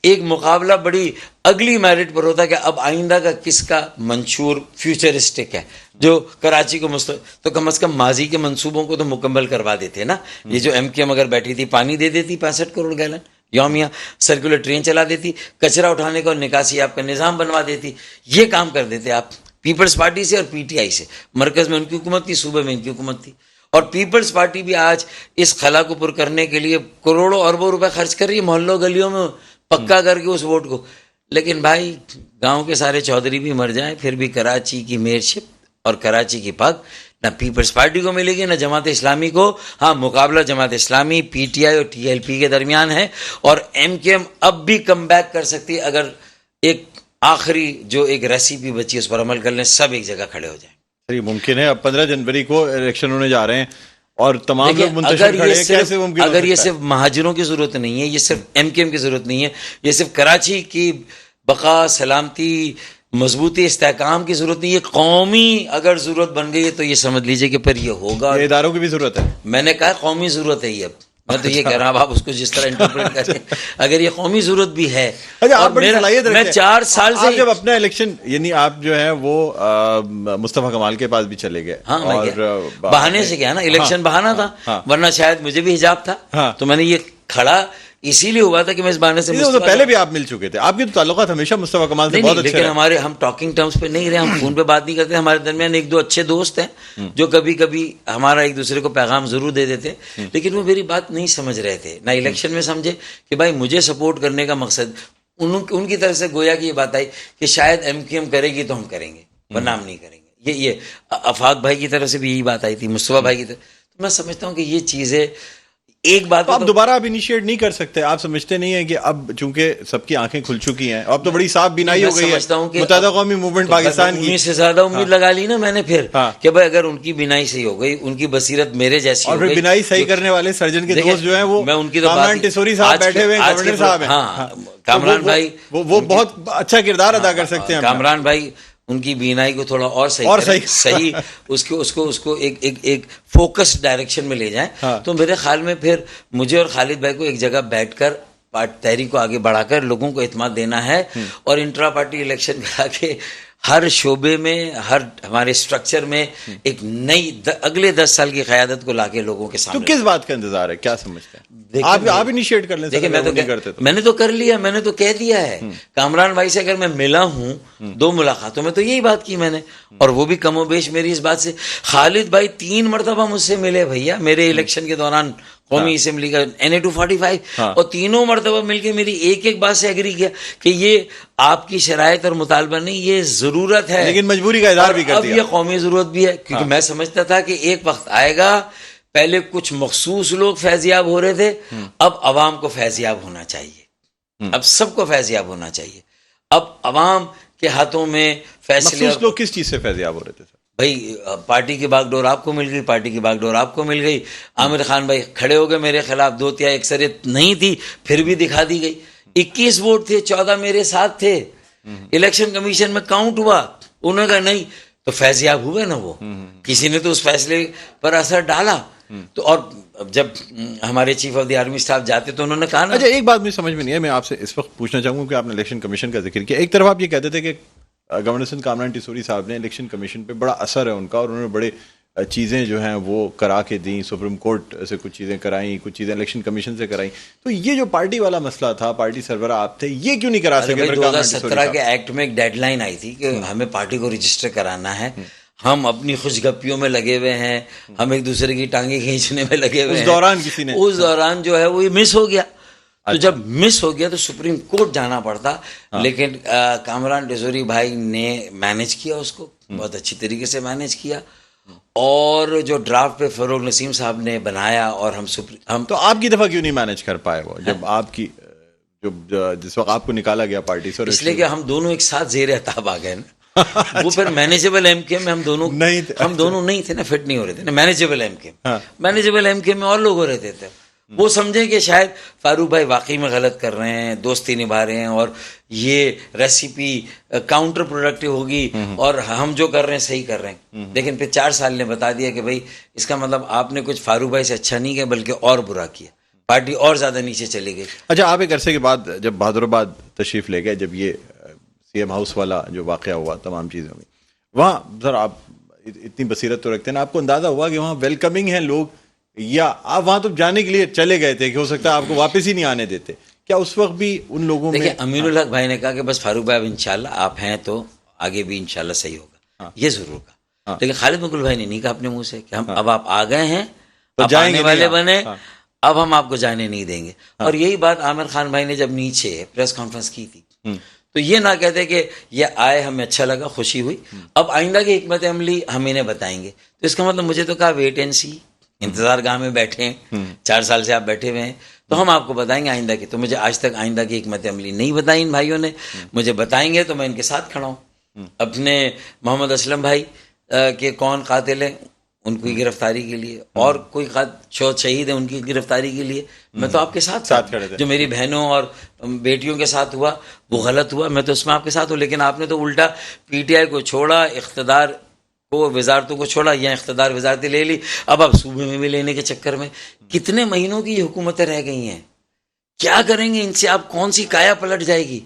ایک مقابلہ بڑی اگلی میرٹ پر ہوتا کہ اب آئندہ کا کس کا منشور فیوچرسٹک ہے, جو کراچی کو تو کم از کم ماضی کے منصوبوں کو تو مکمل کروا دیتے نا. یہ جو ایم کیو ایم اگر بیٹھی تھی پانی دے دیتی 65 کروڑ گیلن یومیہ, سرکولر ٹرین چلا دیتی, کچرا اٹھانے کا اور نکاسی آپ کا نظام بنوا دیتی. یہ کام کر دیتے آپ پیپلز پارٹی سے اور پی ٹی آئی سے. مرکز میں ان کی حکومت تھی, صوبے میں ان کی حکومت تھی, اور پیپلز پارٹی بھی آج اس خلا کو پر کرنے کے لیے کروڑوں اربوں روپے خرچ کر رہی ہے, محلوں گلیوں میں پکا کر کے اس ووٹ کو. لیکن بھائی گاؤں کے سارے چودھری بھی مر جائیں پھر بھی کراچی کی میئرشپ اور کراچی کی پگ نہ پیپلز پارٹی کو ملے گی نہ جماعت اسلامی کو. ہاں مقابلہ جماعت اسلامی, پی ٹی آئی اور ٹی ایل پی کے درمیان ہے, اور ایم کیو ایم اب بھی کم بیک کر سکتی ہے اگر ایک آخری جو ایک ریسیپی بچی اس پر عمل کر لیں, سب ایک جگہ کھڑے ہو جائیں. یہ ممکن ہے. اب 15 جنوری کو الیکشن ہونے جا رہے ہیں اور تمام لوگ منتشر کھڑے ہیں, کیسے ممکن؟ اگر یہ صرف مہاجروں کی ضرورت نہیں ہے, یہ صرف ایم کیو ایم کی ضرورت نہیں ہے, یہ صرف کراچی کی بقا, سلامتی, مضبوطی, استحکام کی ضرورت نہیں, یہ قومی اگر ضرورت بن گئی ہے تو یہ سمجھ لیجئے کہ پھر یہ ہوگا. یہ اداروں کی بھی ضرورت ہے. میں نے کہا قومی ضرورت ہے یہ. اب میں تو یہ کہہ رہا ہوں, آپ اس کو جس طرح انٹرپریٹ کریں, اگر یہ قومی ضرورت بھی ہے. میں 4 سال سے جب اپنا الیکشن یعنی آپ جو ہے وہ مصطفیٰ کمال کے پاس بھی چلے گئے. ہاں بہانے سے کیا نا, الیکشن بہانا تھا, ورنہ شاید مجھے بھی حجاب تھا, تو میں نے یہ کھڑا اسی لیے ہوا تھا کہ میں اس بہانے سے پہلے بھی آپ مل چکے تھے, آپ کے تو تعلقات ہمیشہ مصطفیٰ کمال سے بہت اچھے, لیکن ہمارے ہم ٹاکنگ ٹرمز پہ نہیں رہے, ہم فون پہ بات نہیں کرتے. ہمارے درمیان 1-2 اچھے دوست ہیں جو کبھی کبھی ہمارا ایک دوسرے کو پیغام ضرور دے دیتے, لیکن وہ میری بات نہیں سمجھ رہے تھے, نہ الیکشن میں سمجھے کہ بھائی مجھے سپورٹ کرنے کا مقصد. ان کی طرف سے گویا کہ یہ بات آئی کہ شاید ایم کیو ایم کرے گی تو ہم کریں گے, ورنہ ہم نہیں کریں گے. یہ آفاق بھائی کی طرف سے بھی یہی بات آئی تھی, مصطفیٰ بھائی کی طرف. تو میں سمجھتا ہوں کہ یہ چیزیں ایک بات تو آپ دوبارہ آپ انیشیٹ نہیں کر سکتے؟ آپ سمجھتے نہیں ہیں کہ اب چونکہ سب کی آنکھیں کھل چکی ہیں، اب تو بڑی صاف بینائی ہو گئی ہے متحدہ قومی موومنٹ پاکستان کی، امید سے زیادہ امید لگا لی نا میں نے پھر کہ بھائی اگر ان کی بینائی صحیح ہو گئی، ان کی بصیرت میرے جیسی ہو گئی، اور پھر بینائی صحیح کرنے والے سرجن کے دوست جو ہیں وہ میں ان کی کامران ٹیسوری صاحب بیٹھے ہوئے ہیں، گورنر صاحب ہیں، ہاں کامران بھائی وہ بہت اچھا کردار ادا کر سکتے ہیں. کامران بھائی ان کی بینائی کو تھوڑا اور صحیح اس کو ایک فوکس ڈائریکشن میں لے جائیں تو میرے خیال میں پھر مجھے اور خالد بھائی کو ایک جگہ بیٹھ کر تحریک کو آگے بڑھا کر لوگوں کو اعتماد دینا ہے اور انٹرا پارٹی الیکشن کرا کے ہر شعبے میں، ہر ہمارے اسٹرکچر میں ایک نئی اگلے 10 سال کی قیادت کو لا کے لوگوں کے سامنے. تو کس بات کا انتظار ہے؟ کیا سمجھتے ہیں آپ انیشیٹ کر لیں؟ دیکھیں میں نے تو کر لیا، میں نے تو کہہ دیا ہے. کامران بھائی سے اگر میں ملا ہوں 2 ملاقاتوں میں تو یہی بات کی میں نے، اور وہ بھی کم و بیش میری اس بات سے. خالد بھائی 3 مرتبہ مجھ سے ملے بھیا میرے الیکشن کے دوران قومی اسمبلی کا NA-245 اور تینوں مرتبہ مل کے میری ایک بات سے ایگری کیا کہ یہ آپ کی شرائط اور مطالبہ نہیں، یہ ضرورت ہے، لیکن مجبوری کا اظہار بھی کر دیا. اب یہ قومی ضرورت بھی ہے کیونکہ میں سمجھتا تھا کہ ایک وقت آئے گا، پہلے کچھ مخصوص لوگ فیضیاب ہو رہے تھے، اب عوام کو فیضیاب ہونا چاہیے، اب سب کو فیضیاب ہونا چاہیے. اب عوام کے ہاتھوں میں فیصلے. مخصوص لوگ کس چیز سے فیضیاب ہو رہے تھے؟ بھائی پارٹی کی باغ ڈور آپ کو مل گئی، پارٹی کی باغ ڈور آپ کو مل گئی. عامر خان بھائی کھڑے ہو گئے میرے خلاف، 2/3 اکثریت نہیں تھی پھر بھی دکھا دی گئی. 21 ووٹ تھے، 14 میرے ساتھ تھے. الیکشن کمیشن میں کاؤنٹ ہوا، انہوں نے کہا نہیں، تو فیضیاب ہوئے نا وہ. کسی نے تو اس فیصلے پر اثر ڈالا. تو اور جب ہمارے chief of the army staff جاتے تو انہوں نے کہا نا. اچھا ایک بات مجھے سمجھ میں نہیں ہے، میں آپ سے اس وقت پوچھنا چاہوں گا کہ آپ نے الیکشن کمیشن کا ذکر کیا. ایک طرف آپ یہ کہتے تھے کہ گورنر سندھ کامران ٹیسوری صاحب نے الیکشن کمیشن پہ بڑا اثر ہے ان کا، اور انہوں نے بڑے چیزیں جو ہیں وہ کرا کے دیں، سپریم کورٹ سے کچھ چیزیں کرائیں، کچھ چیزیں الیکشن کمیشن سے کرائیں. تو یہ جو پارٹی والا مسئلہ تھا، پارٹی سربراہ آپ تھے، یہ کیوں نہیں کرا سکے؟ 2017 کے ایکٹ میں ایک ڈیڈ لائن آئی تھی کہ ہمیں پارٹی کو رجسٹر کرانا ہے. ہم اپنی خوش گپیوں میں لگے ہوئے ہیں، ہم ایک دوسرے کی ٹانگیں کھینچنے میں لگے ہوئے ہیں. اس دوران جو ہے وہ یہ مس ہو گیا. تو جب مس ہو گیا تو سپریم کورٹ جانا پڑتا. لیکن کامران ٹیسوری بھائی نے مینج کیا، اس کو بہت اچھی طریقے سے مینج کیا. اور جو ڈرافٹ پہ فروغ نسیم صاحب نے بنایا اور ہم تو آپ کی دفعہ کیوں نہیں مینج کر پائے وہ، جب آپ کی جس وقت آپ کو نکالا گیا پارٹی سے؟ اس لیے کہ ہم دونوں ایک ساتھ زیر اہتاب آ گئے نا. وہ پھر مینیجیبل ایم کے میں ہم دونوں نہیں تھے نا، فٹ نہیں ہو رہے تھے نا. مینیجیبل ایم کے میں اور لوگ ہو رہے تھے. وہ سمجھیں کہ شاید فاروق بھائی واقعی میں غلط کر رہے ہیں، دوستی نبھا رہے ہیں، اور یہ ریسیپی کاؤنٹر پروڈکٹیو ہوگی اور ہم جو کر رہے ہیں صحیح کر رہے ہیں. لیکن پھر 4 سال نے بتا دیا کہ بھائی اس کا مطلب آپ نے کچھ فاروق بھائی سے اچھا نہیں کیا بلکہ اور برا کیا، پارٹی اور زیادہ نیچے چلی گئی. اچھا آپ ایک عرصے کے بعد جب بہادرآباد تشریف لے گئے، جب یہ CM ہاؤس والا جو واقعہ ہوا تمام چیزوں میں، وہاں سر آپ اتنی بصیرت تو رکھتے ہیں، آپ کو اندازہ ہوا کہ وہاں ویلکمنگ ہیں لوگ، یا آپ وہاں تو جانے کے لیے چلے گئے تھے کہ ہو سکتا ہے آپ کو واپس ہی نہیں آنے دیتے؟ کیا اس وقت بھی ان لوگوں میں؟ دیکھیں امین الحق بھائی نے کہا کہ بس فاروق بھائی اب انشاءاللہ آپ ہیں تو آگے بھی انشاءاللہ صحیح ہوگا، یہ ضرور کہا. لیکن خالد مغل بھائی نے نہیں کہا اپنے منہ سے کہ ہم اب آپ آ گئے ہیں، اب آنے والے بنے، اب ہم آپ کو جانے نہیں دیں گے. اور یہی بات عامر خان بھائی نے جب نیچے پریس کانفرنس کی تھی تو یہ نہ کہتے کہ یہ آئے ہمیں اچھا لگا، خوشی ہوئی، اب آئندہ کی حکمت عملی ہم انہیں بتائیں گے. تو اس کا مطلب مجھے تو کہا ویٹ اینڈ سی، انتظار گاہ میں بیٹھے ہیں، 4 سال سے آپ بیٹھے ہوئے ہیں، تو ہم آپ کو بتائیں گے آئندہ کی. تو مجھے آج تک آئندہ کی حکمت عملی نہیں بتائی ان بھائیوں نے. مجھے بتائیں گے تو میں ان کے ساتھ کھڑا ہوں. اپنے محمد اسلم بھائی کے کون قاتل ہیں ان کی گرفتاری کے لیے، اور کوئی شہید ہے ان کی گرفتاری کے لیے، میں تو آپ کے ساتھ کھڑے تھے. جو میری بہنوں اور بیٹیوں کے ساتھ ہوا وہ غلط ہوا، میں تو اس میں آپ کے ساتھ ہوں. لیکن آپ نے تو الٹا PTI کو چھوڑا، اقتدار کو، وزارتوں کو چھوڑا، یا اقتدار وزارتیں لے لی، اب آپ صوبے میں بھی لینے کے چکر میں. کتنے مہینوں کی یہ حکومتیں رہ گئی ہیں، کیا کریں گے ان سے؟ آپ کون سی کایا پلٹ جائے گی؟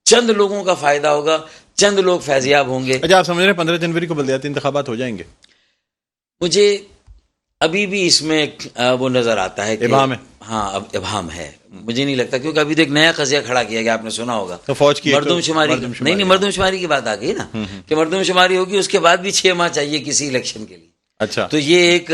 چند لوگوں کا فائدہ ہوگا، چند لوگ فیضیاب ہوں گے. اچھا آپ سمجھ رہے ہیں 15 جنوری کو بلدیاتی انتخابات ہو جائیں گے؟ مجھے ابھی بھی اس میں وہ نظر آتا ہے کہ ابہام ہے. ہاں اب ابہام ہے. مجھے نہیں لگتا، کیونکہ ابھی تو ایک نیا قضیہ کھڑا کیا گیا، آپ نے سنا ہوگا، تو فوج کی مردم شماری. نہیں مردم شماری کی بات آ گئی نا کہ مردم شماری ہوگی، اس کے بعد بھی 6 ماہ چاہیے کسی الیکشن کے لیے. اچھا تو یہ ایک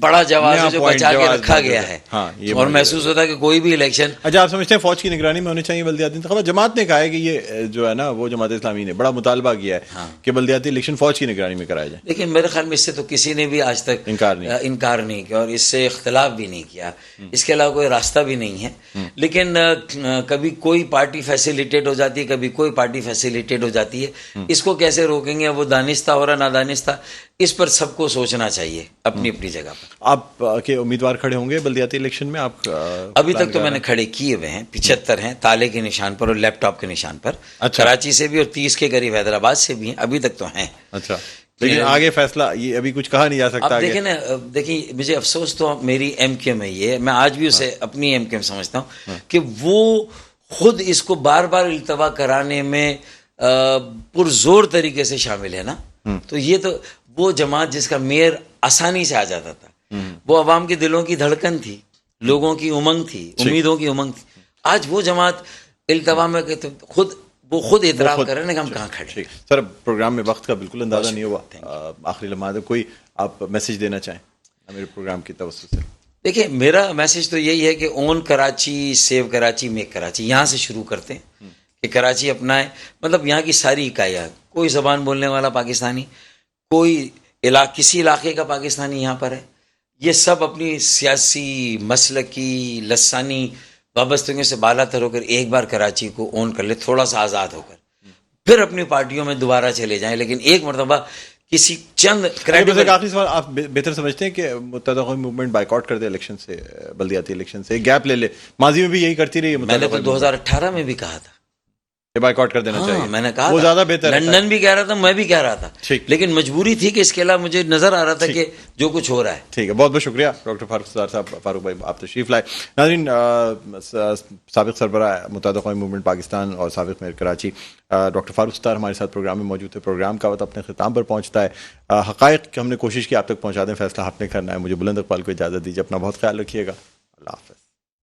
بڑا جواز ہے جو point بچا کے جواز رکھا موجود گیا ہے. ہے. ہاں، یہ اور بڑی محسوس ہوتا ہے کہ کوئی بھی الیکشن. اچھا، آپ سمجھتے ہیں فوج کی نگرانی میں ہونے چاہیے بلدیاتی انتخابات؟ جماعت نے کہا ہے کہ یہ جو ہے نا وہ جماعت اسلامی نے بڑا مطالبہ کیا ہے کہ بلدیاتی الیکشن فوج کی نگرانی میں کرائے جائیں. لیکن میرے خیال میں اس سے تو کسی نے بھی آج تک انکار نہیں کیا اور اس سے اختلاف بھی نہیں کیا. اس کے علاوہ کوئی راستہ بھی نہیں ہے. لیکن کبھی کوئی پارٹی فیسیلیٹیٹ ہو جاتی ہے، کبھی کوئی پارٹی فیسیلیٹیٹ ہو جاتی ہے. اس کو کیسے روکیں گے؟ وہ دانستہ ہو رہا نادانستہ، اس پر سب کو سوچنا چاہیے اپنی اپنی جگہ پر. آپ کے امیدوار کھڑے ہوں گے بلدیاتی الیکشن میں؟ آپ ابھی تک تو میں نے کھڑے کیے ہوئے ہیں، 75 ہیں تالے کے نشان پر اور لیپ ٹاپ کے نشان پر. کراچی سے بھی اور 30 کے قریب حیدرآباد سے بھی ہیں. ابھی تک تو ہیں. اچھا، لیکن آگے فیصلہ یہ ابھی کچھ کہا نہیں جا سکتا. آپ دیکھیں نا، دیکھیں مجھے افسوس تو میری ایم کیو میں یہ ہے، میں آج بھی اسے اپنی ایم کیو میں سمجھتا ہوں کہ وہ خود اس کو بار بار التوا کرانے میں پرزور طریقے سے شامل ہے نا. تو یہ تو وہ جماعت جس کا میئر آسانی سے آ جاتا تھا، وہ عوام کے دلوں کی دھڑکن تھی، لوگوں کی امنگ تھی، امیدوں کی امنگ تھی. آج وہ جماعت التوا میں خود اعتراف کر رہے ہیں کہ ہم کہاں کھڑے. سر، پروگرام میں وقت کا بالکل اندازہ نہیں ہوا. آخری لمحات کوئی آپ میسج دینا چاہیں میرے پروگرام کی توسط سے؟ دیکھیں، میرا میسج تو یہی ہے کہ اون کراچی، سیو کراچی، میک کراچی، یہاں سے شروع کرتے ہیں کہ کراچی اپنائے. مطلب یہاں کی ساری اکائیاں، کوئی زبان بولنے والا پاکستانی، کوئی کسی علاقے کا پاکستانی یہاں پر ہے، یہ سب اپنی سیاسی، مسلکی، لسانی وابستگیوں سے بالا تر ہو کر ایک بار کراچی کو اون کر لے، تھوڑا سا آزاد ہو کر پھر اپنی پارٹیوں میں دوبارہ چلے جائیں. لیکن ایک مرتبہ کسی چند آخری سوال، آپ بہتر سمجھتے ہیں کہ متحدہ قومی موومنٹ بائیکاٹ کر دے الیکشن سے، بلدیاتی الیکشن سے گیپ لے لے؟ ماضی میں بھی یہی کرتی رہی ہے. میں نے تو 2018 میں بھی کہا تھا بائیکاٹ کر دینا چاہیے. میں نے کہا وہ زیادہ بہتر ہے. لندن بھی کہہ رہا تھا، میں بھی کہہ رہا تھا. لیکن مجبوری تھی کہ اس کے علاوہ مجھے نظر آ رہا تھا کہ جو کچھ ہو رہا ہے. ٹھیک ہے، بہت بہت شکریہ ڈاکٹر فاروق ستار صاحب. فاروق بھائی، آپ تشریف لائے. ناظرین، سابق سربراہ متحدہ قومی موومنٹ پاکستان اور سابق میئر کراچی ڈاکٹر فاروق ستار ہمارے ساتھ پروگرام میں موجود تھے. پروگرام کا وقت اپنے اختتام پر پہنچتا ہے. حقائق ہم نے کوشش کی آپ تک پہنچا دیں، فیصلہ آپ نے کرنا ہے. مجھے بلند اقبال کو اجازت دیجیے. اپنا بہت خیال رکھیے گا. اللہ حافظ.